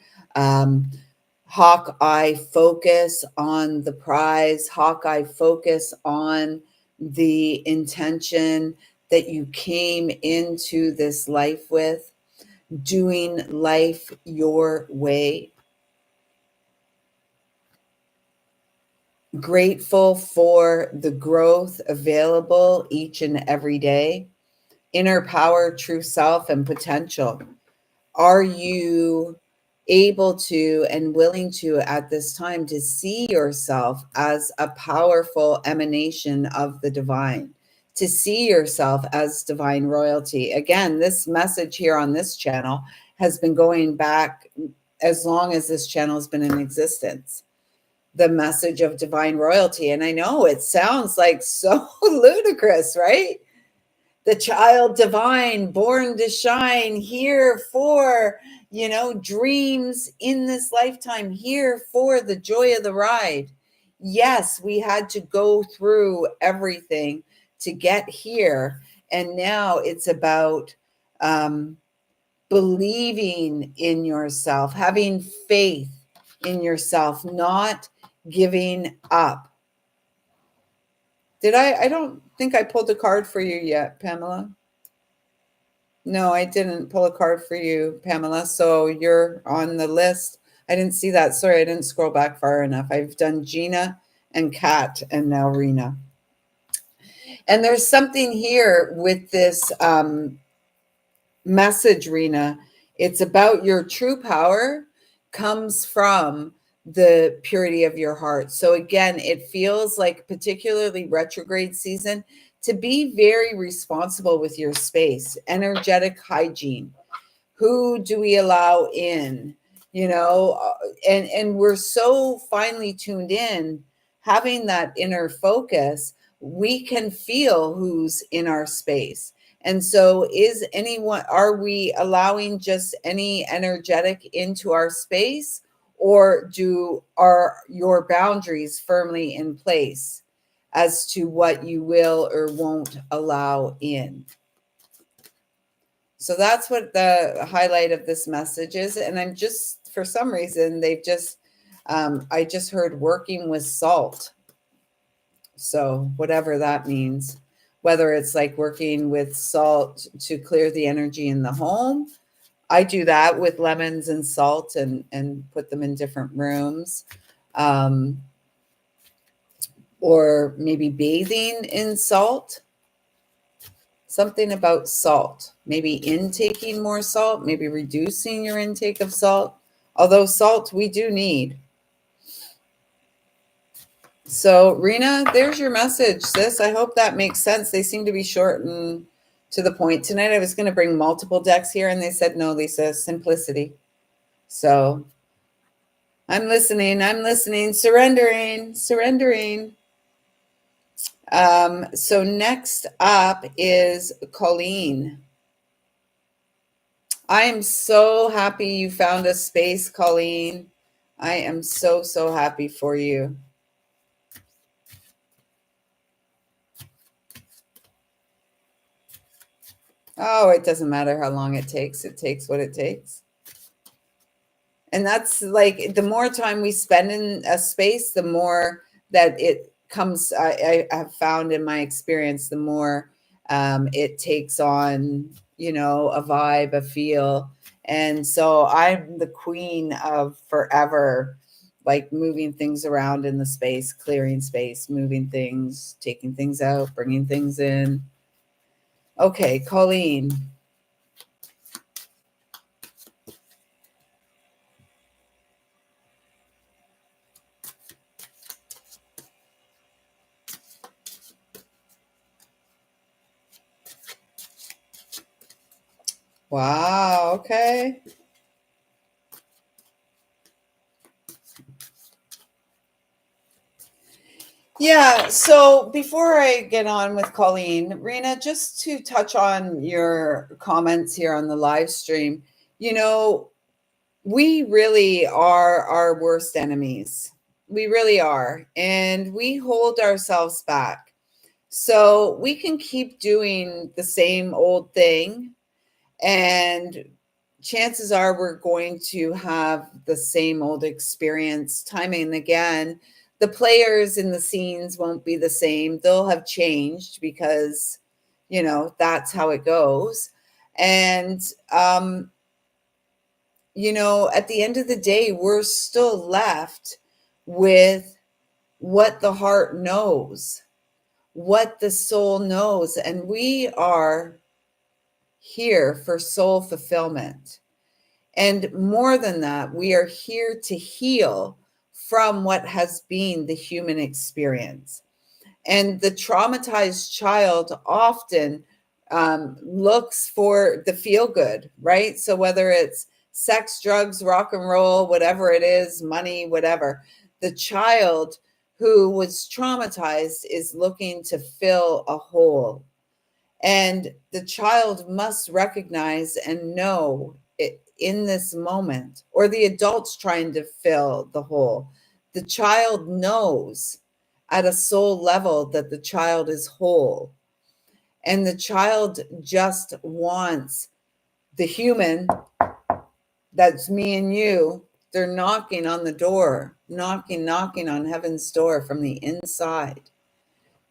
Hawkeye focus on the prize, Hawkeye focus on the intention that you came into this life with, doing life your way. Grateful for the growth available each and every day, inner power, true self, and potential. Are you able to and willing to at this time to see yourself as a powerful emanation of the divine, to see yourself as divine royalty? Again, this message here on this channel has been going back as long as this channel has been in existence. The message of divine royalty. And I know it sounds like so ludicrous, right? The child divine, born to shine, here for, dreams in this lifetime, here for the joy of the ride. Yes, we had to go through everything to get here. And now it's about believing in yourself, having faith in yourself, not giving up. I don't think I pulled a card for you yet, Pamela. No, I didn't pull a card for you, Pamela. So you're on the list. I didn't see that. Sorry, I didn't scroll back far enough. I've done Gina and Kat and now Rena. And there's something here with this message, Rena. It's about your true power comes from the purity of your heart. So again, it feels like particularly retrograde season to be very responsible with your space, energetic hygiene. Who do we allow in? And we're so finely tuned in, having that inner focus, we can feel who's in our space. And so are we allowing just any energetic into our space, or are your boundaries firmly in place as to what you will or won't allow in? So that's what the highlight of this message is. And I'm just, for some reason, I just heard working with salt. So whatever that means, whether it's like working with salt to clear the energy in the home. I do that with lemons and salt and put them in different rooms. Or maybe bathing in salt. Something about salt, maybe intaking more salt, maybe reducing your intake of salt. Although salt we do need. So Rena, there's your message, sis. I hope that makes sense. They seem to be short and to the point tonight. I was going to bring multiple decks here and they said, no, Lisa, simplicity. So I'm listening, surrendering. So next up is Colleen. I am so happy you found a space, Colleen. I am so, so happy for you. Oh, it doesn't matter how long it takes what it takes. And that's like the more time we spend in a space, the more that it comes. I have found in my experience, the more it takes on, a vibe, a feel. And so I'm the queen of forever, like moving things around in the space, clearing space, moving things, taking things out, bringing things in. Okay, Colleen. Wow, okay. Yeah, so before I get on with Colleen, Rena, just to touch on your comments here on the live stream, you know, we really are our worst enemies. We really are. And we hold ourselves back. So we can keep doing the same old thing, and chances are we're going to have the same old experience time and again. The players in the scenes won't be the same. They'll have changed because, that's how it goes. And, at the end of the day, we're still left with what the heart knows, what the soul knows. And we are here for soul fulfillment. And more than that, we are here to heal from what has been the human experience. And the traumatized child often looks for the feel good, right? So whether it's sex, drugs, rock and roll, whatever it is, money, whatever, the child who was traumatized is looking to fill a hole. And the child must recognize and know it in this moment, or the adult's trying to fill the hole. The child knows at a soul level that the child is whole. And the child just wants the human, that's me and you. They're knocking on the door, knocking on heaven's door from the inside,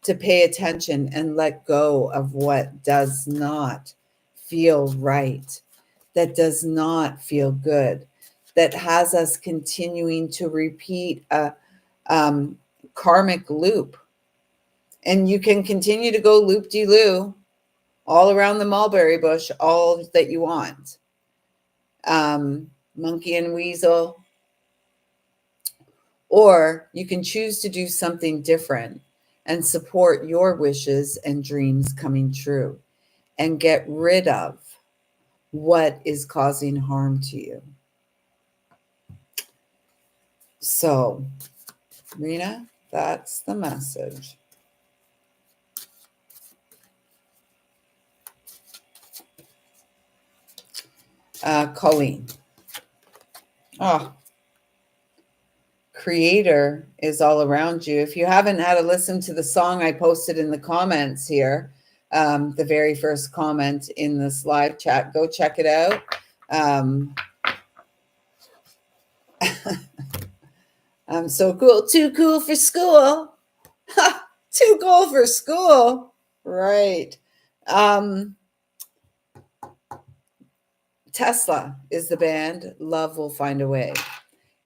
to pay attention and let go of what does not feel right, that does not feel good, that has us continuing to repeat a karmic loop. And you can continue to go loop de loo all around the mulberry bush, all that you want. Monkey and weasel. Or you can choose to do something different and support your wishes and dreams coming true and get rid of what is causing harm to you. So, Rena, that's the message. Colleen. Oh, Creator is all around you. If you haven't had a listen to the song I posted in the comments here, the very first comment in this live chat, go check it out. I'm so cool. Too cool for school. Ha, too cool for school. Right. Tesla is the band. Love Will Find a Way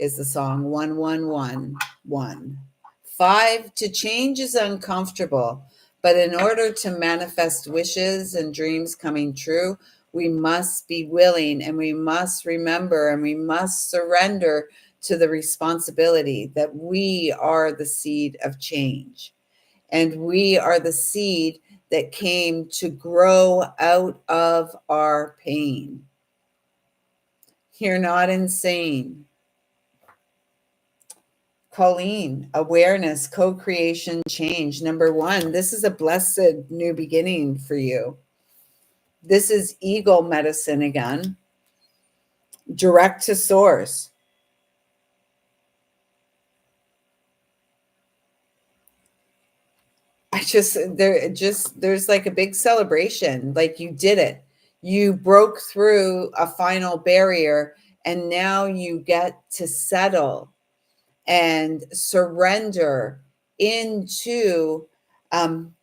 is the song. 1111. 5, to change is uncomfortable, but in order to manifest wishes and dreams coming true, we must be willing, and we must remember, and we must surrender to the responsibility that we are the seed of change. And we are the seed that came to grow out of our pain. You're not insane. Colleen, awareness, co-creation, change. Number one, this is a blessed new beginning for you. This is ego medicine again, direct to source. There's like a big celebration. Like you did it. You broke through a final barrier and now you get to settle and surrender into,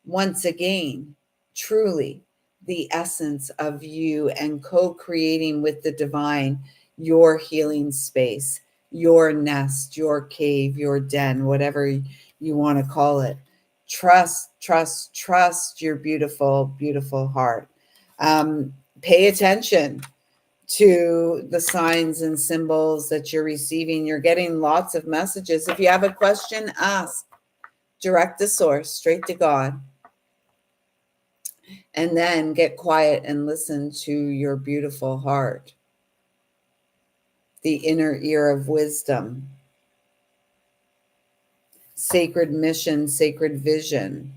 once again, truly the essence of you and co-creating with the divine your healing space, your nest, your cave, your den, whatever you want to call it. Trust your beautiful, beautiful heart. Pay attention to the signs and symbols that you're receiving. You're getting lots of messages. If you have a question, ask. Direct the source straight to God. And then get quiet and listen to your beautiful heart, the inner ear of wisdom, sacred mission, sacred vision.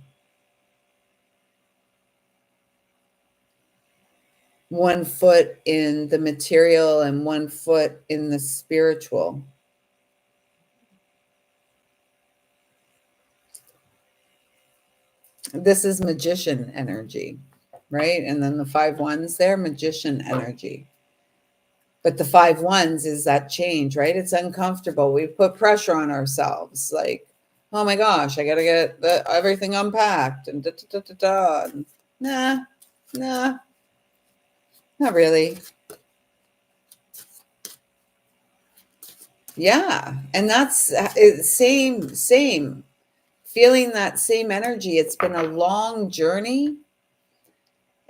One foot in the material and one foot in the spiritual. This is magician energy, right? And then the 5 ones there, magician energy. But the 5 ones is that change, right? It's uncomfortable. We put pressure on ourselves, like, oh my gosh, I got to get everything unpacked and da, da, da, da, da. And nah, not really. Yeah. And that's same, feeling that same energy. It's been a long journey.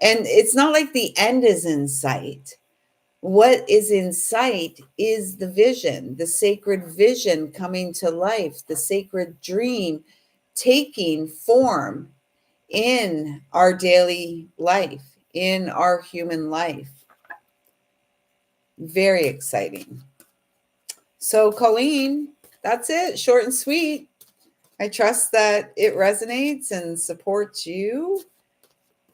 And it's not like the end is in sight. What is in sight is the vision, the sacred vision coming to life, the sacred dream taking form in our daily life, in our human life. Very exciting. So, Colleen, that's it. Short and sweet. I trust that it resonates and supports you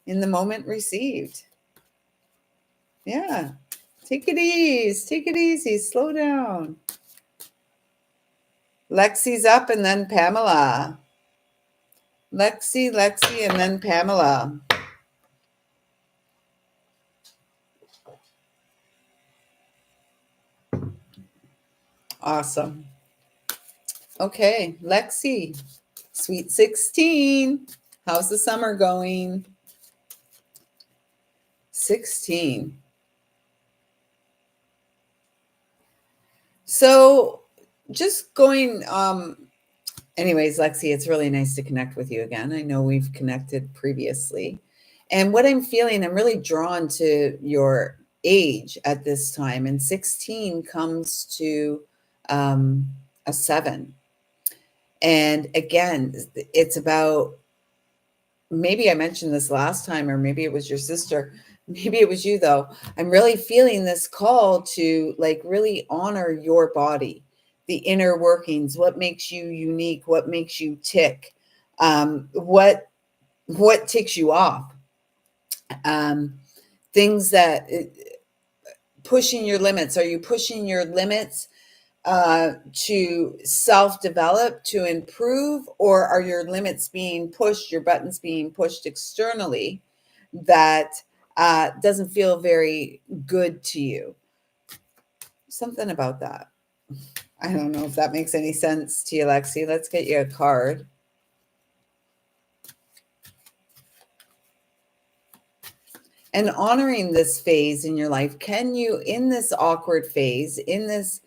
in the moment received. Yeah. Take it easy. Take it easy. Slow down. Lexi's up and then Pamela. Lexi, and then Pamela. Awesome. Okay, Lexi, sweet 16. How's the summer going? 16. So just going, anyways, Lexi, it's really nice to connect with you again. I know we've connected previously. And what I'm feeling, I'm really drawn to your age at this time. And 16 comes to a 7. And again, it's about, maybe I mentioned this last time, or maybe it was your sister. Maybe it was you, though. I'm really feeling this call to like really honor your body, the inner workings, what makes you unique, what makes you tick, what ticks you off, things that pushing your limits. Are you pushing your limits to self-develop, to improve, or are your limits being pushed, your buttons being pushed externally that doesn't feel very good to you? Something about that. I don't know if that makes any sense to you, Lexi. Let's get you a card. And honoring this phase in your life, can you, in this awkward phase, in this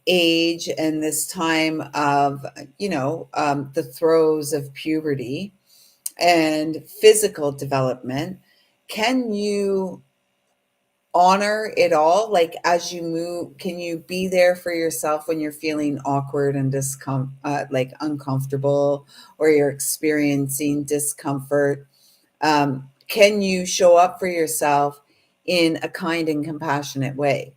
age and this time of, the throes of puberty and physical development, can you honor it all? Like as you move, can you be there for yourself when you're feeling awkward and like uncomfortable, or you're experiencing discomfort? Can you show up for yourself in a kind and compassionate way?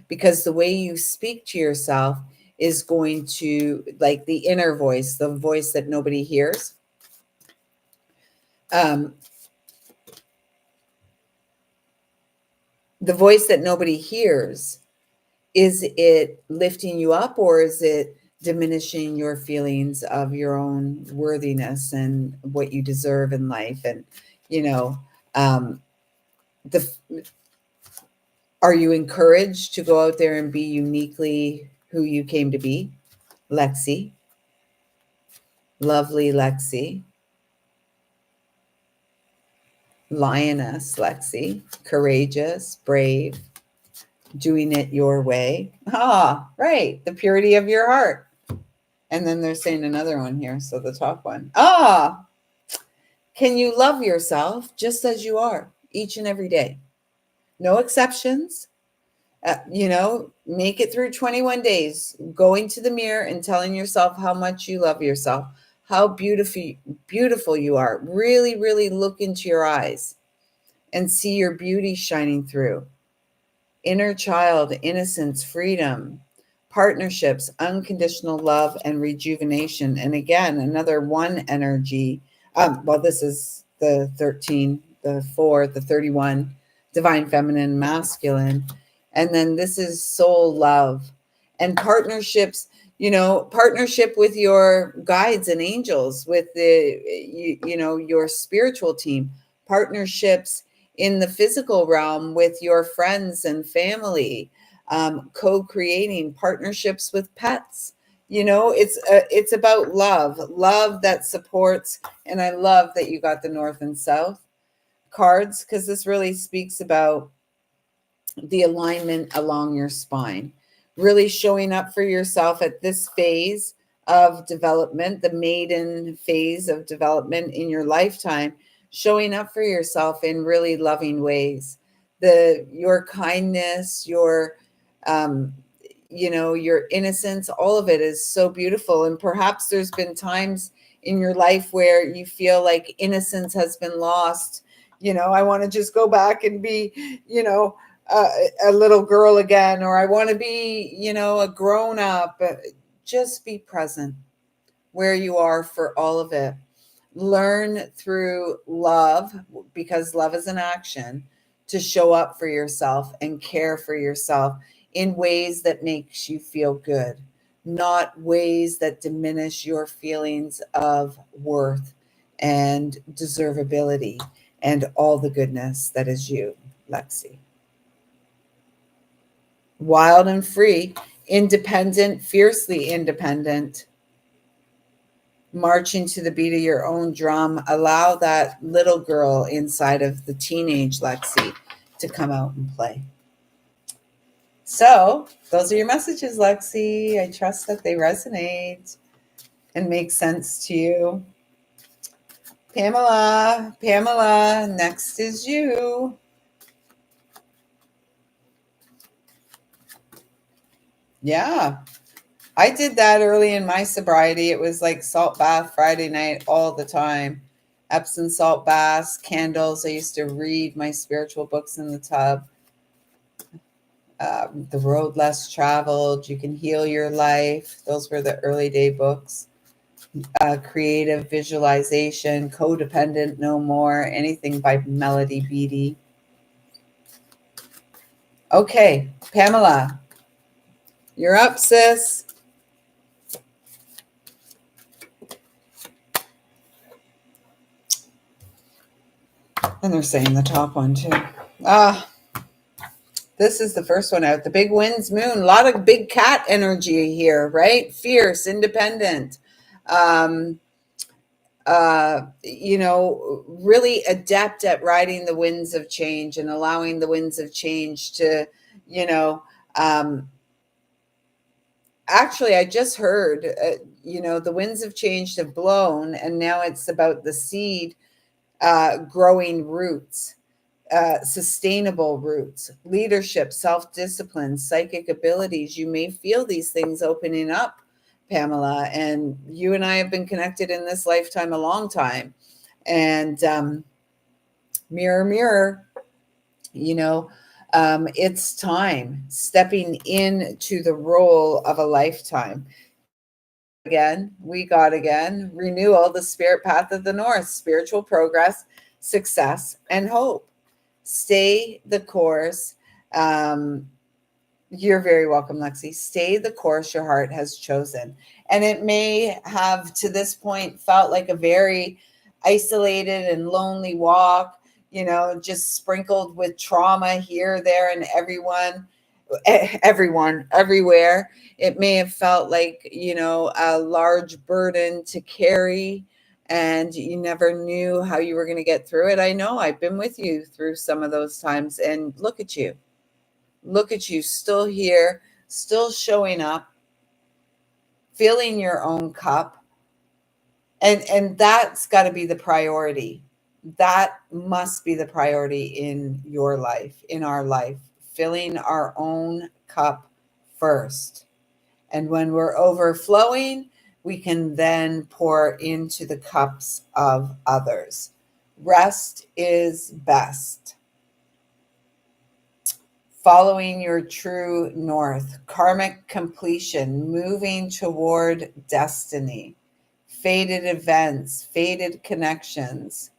Because the way you speak to yourself is going to, like the inner voice, the voice that nobody hears. The voice that nobody hears, is it lifting you up, or is it diminishing your feelings of your own worthiness and what you deserve in life? And, you know, the are you encouraged to go out there and be uniquely who you came to be? Lexi, lovely Lexi, lioness Lexi, courageous, brave, doing it your way. Ah, right. The purity of your heart. And then they're saying another one here. So the top one. Ah, can you love yourself just as you are each and every day? No exceptions. Make it through 21 days, going to the mirror and telling yourself how much you love yourself, how beautiful you are. Really, really look into your eyes and see your beauty shining through. Inner child, innocence, freedom, partnerships, unconditional love, and rejuvenation. And again, another one energy. This is the 13, the 4, the 31, divine feminine, masculine. And then this is soul love and partnerships, partnership with your guides and angels, with your spiritual team, partnerships in the physical realm with your friends and family, co-creating partnerships with pets. It's about love that supports. And I love that you got the north and south cards, because this really speaks about the alignment along your spine, really showing up for yourself at this phase of development, the maiden phase of development in your lifetime, showing up for yourself in really loving ways. Your kindness, your innocence, all of it is so beautiful. And perhaps there's been times in your life where you feel like innocence has been lost. I want to just go back and be, a little girl again, or I want to be, a grown up. Just be present where you are for all of it. Learn through love, because love is an action, to show up for yourself and care for yourself in ways that makes you feel good, not ways that diminish your feelings of worth and deservability and all the goodness that is you, Lexi. Wild and free, independent, fiercely independent, marching to the beat of your own drum. Allow that little girl inside of the teenage Lexi to come out and play. So those are your messages, Lexi. I trust that they resonate and make sense to you. Pamela, next is you. Yeah. I did that early in my sobriety. It was like salt bath Friday night all the time. Epsom salt baths, candles. I used to read my spiritual books in the tub. The Road Less Traveled, You Can Heal Your Life. Those were the early day books. Creative Visualization, Codependent No More, anything by Melody Beattie. Okay, Pamela, you're up, sis. And they're saying the top one too. This is the first one out. The big winds moon. A lot of big cat energy here, right? Fierce, independent. Really adept at riding the winds of change and allowing the winds of change to, actually, I just heard, the winds of change have blown, and now it's about the seed growing roots. Sustainable roots, leadership, self-discipline, psychic abilities. You may feel these things opening up, Pamela, and you and I have been connected in this lifetime a long time. And mirror, mirror, It's time stepping into the role of a lifetime. Again, we got again, renewal, the spirit path of the North, spiritual progress, success, and hope. Stay the course. Um, you're very welcome, Lexi. Stay the course your heart has chosen. And it may have to this point felt like a very isolated and lonely walk, just sprinkled with trauma here, there, and everyone, everywhere. It may have felt like, a large burden to carry, and you never knew how you were going to get through it. I know I've been with you through some of those times, and look at you. Look at you, still here, still showing up, filling your own cup. And that's got to be the priority. That must be the priority in your life, in our life, filling our own cup first. And when we're overflowing, we can then pour into the cups of others. Rest is best. Following your true north, karmic completion, moving toward destiny, fated events, fated connections.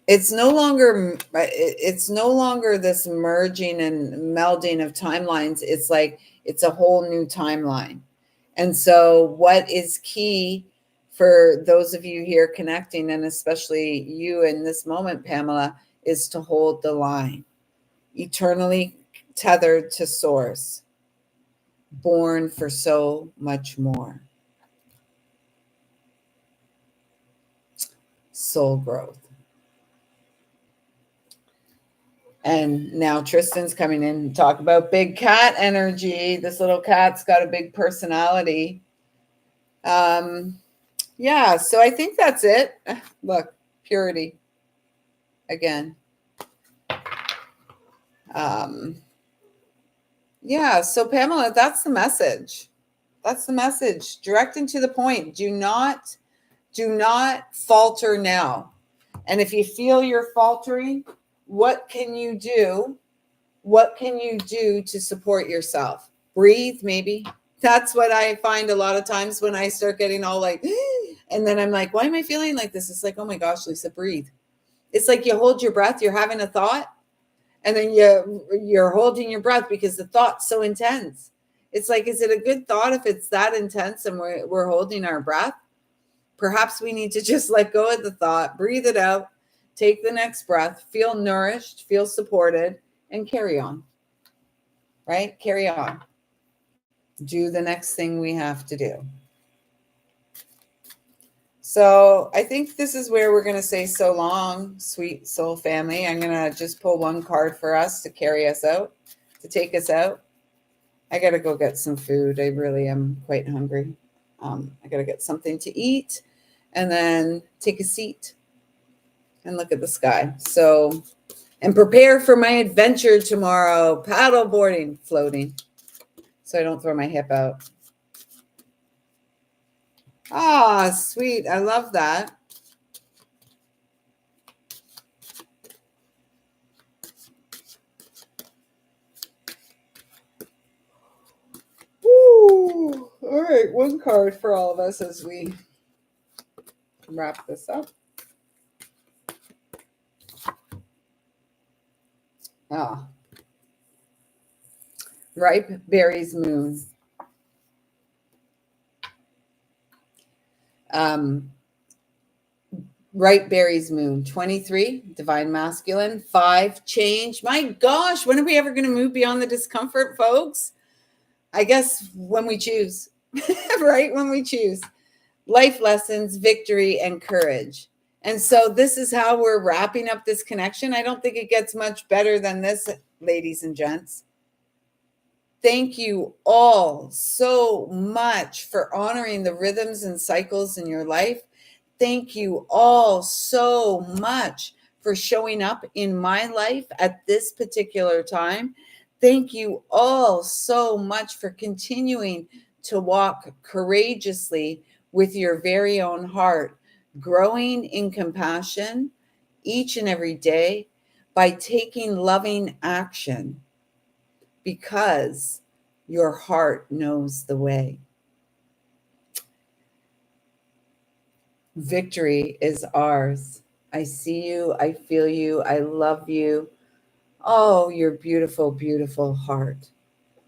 It's no longer this merging and melding of timelines. It's like it's a whole new timeline. And so what is key for those of you here connecting, and especially you in this moment, Pamela, is to hold the line. Eternally tethered to source, born for so much more. Soul growth. And now Tristan's coming in to talk about big cat energy. This little cat's got a big personality. Yeah, so I think that's it. Look, purity again. Yeah, so Pamela, that's the message. That's the message. Direct and to the point. Do not falter now. And if you feel you're faltering, what can you do? What can you do to support yourself? Breathe, maybe. That's what I find a lot of times when I start getting all like, and then I'm like, why am I feeling like this? It's like, oh my gosh, Lisa, breathe. It's like you hold your breath, you're having a thought, and then you're holding your breath because the thought's so intense. It's like, is it a good thought if it's that intense and we're holding our breath? Perhaps we need to just let go of the thought, breathe it out, take the next breath, feel nourished, feel supported, and carry on. Right? Carry on. Do the next thing we have to do. So I think this is where we're going to say so long, sweet soul family. I'm going to just pull one card for us to carry us out, to take us out. I got to go get some food. I really am quite hungry. I got to get something to eat and then take a seat and look at the sky. So, and prepare for my adventure tomorrow, paddle boarding, floating, so I don't throw my hip out. Ah, sweet. I love that. Woo. All right, one card for all of us as we wrap this up. Ah. Ripe berries moon. Ripe berries moon. 23, divine masculine. 5, change. My gosh, when are we ever going to move beyond the discomfort, folks? I guess when we choose, right? When we choose. Life lessons, victory, and courage. And so this is how we're wrapping up this connection. I don't think it gets much better than this, ladies and gents. Thank you all so much for honoring the rhythms and cycles in your life. Thank you all so much for showing up in my life at this particular time. Thank you all so much for continuing to walk courageously with your very own heart, growing in compassion, each and every day by taking loving action because your heart knows the way. Victory is ours. I see you. I feel you. I love you. Oh, your beautiful, beautiful heart.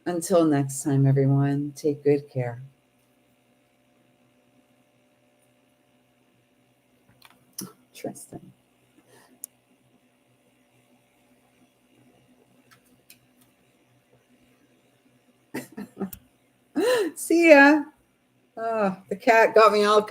Until next time, everyone, take good care. Tristan. See ya. Oh, the cat got me all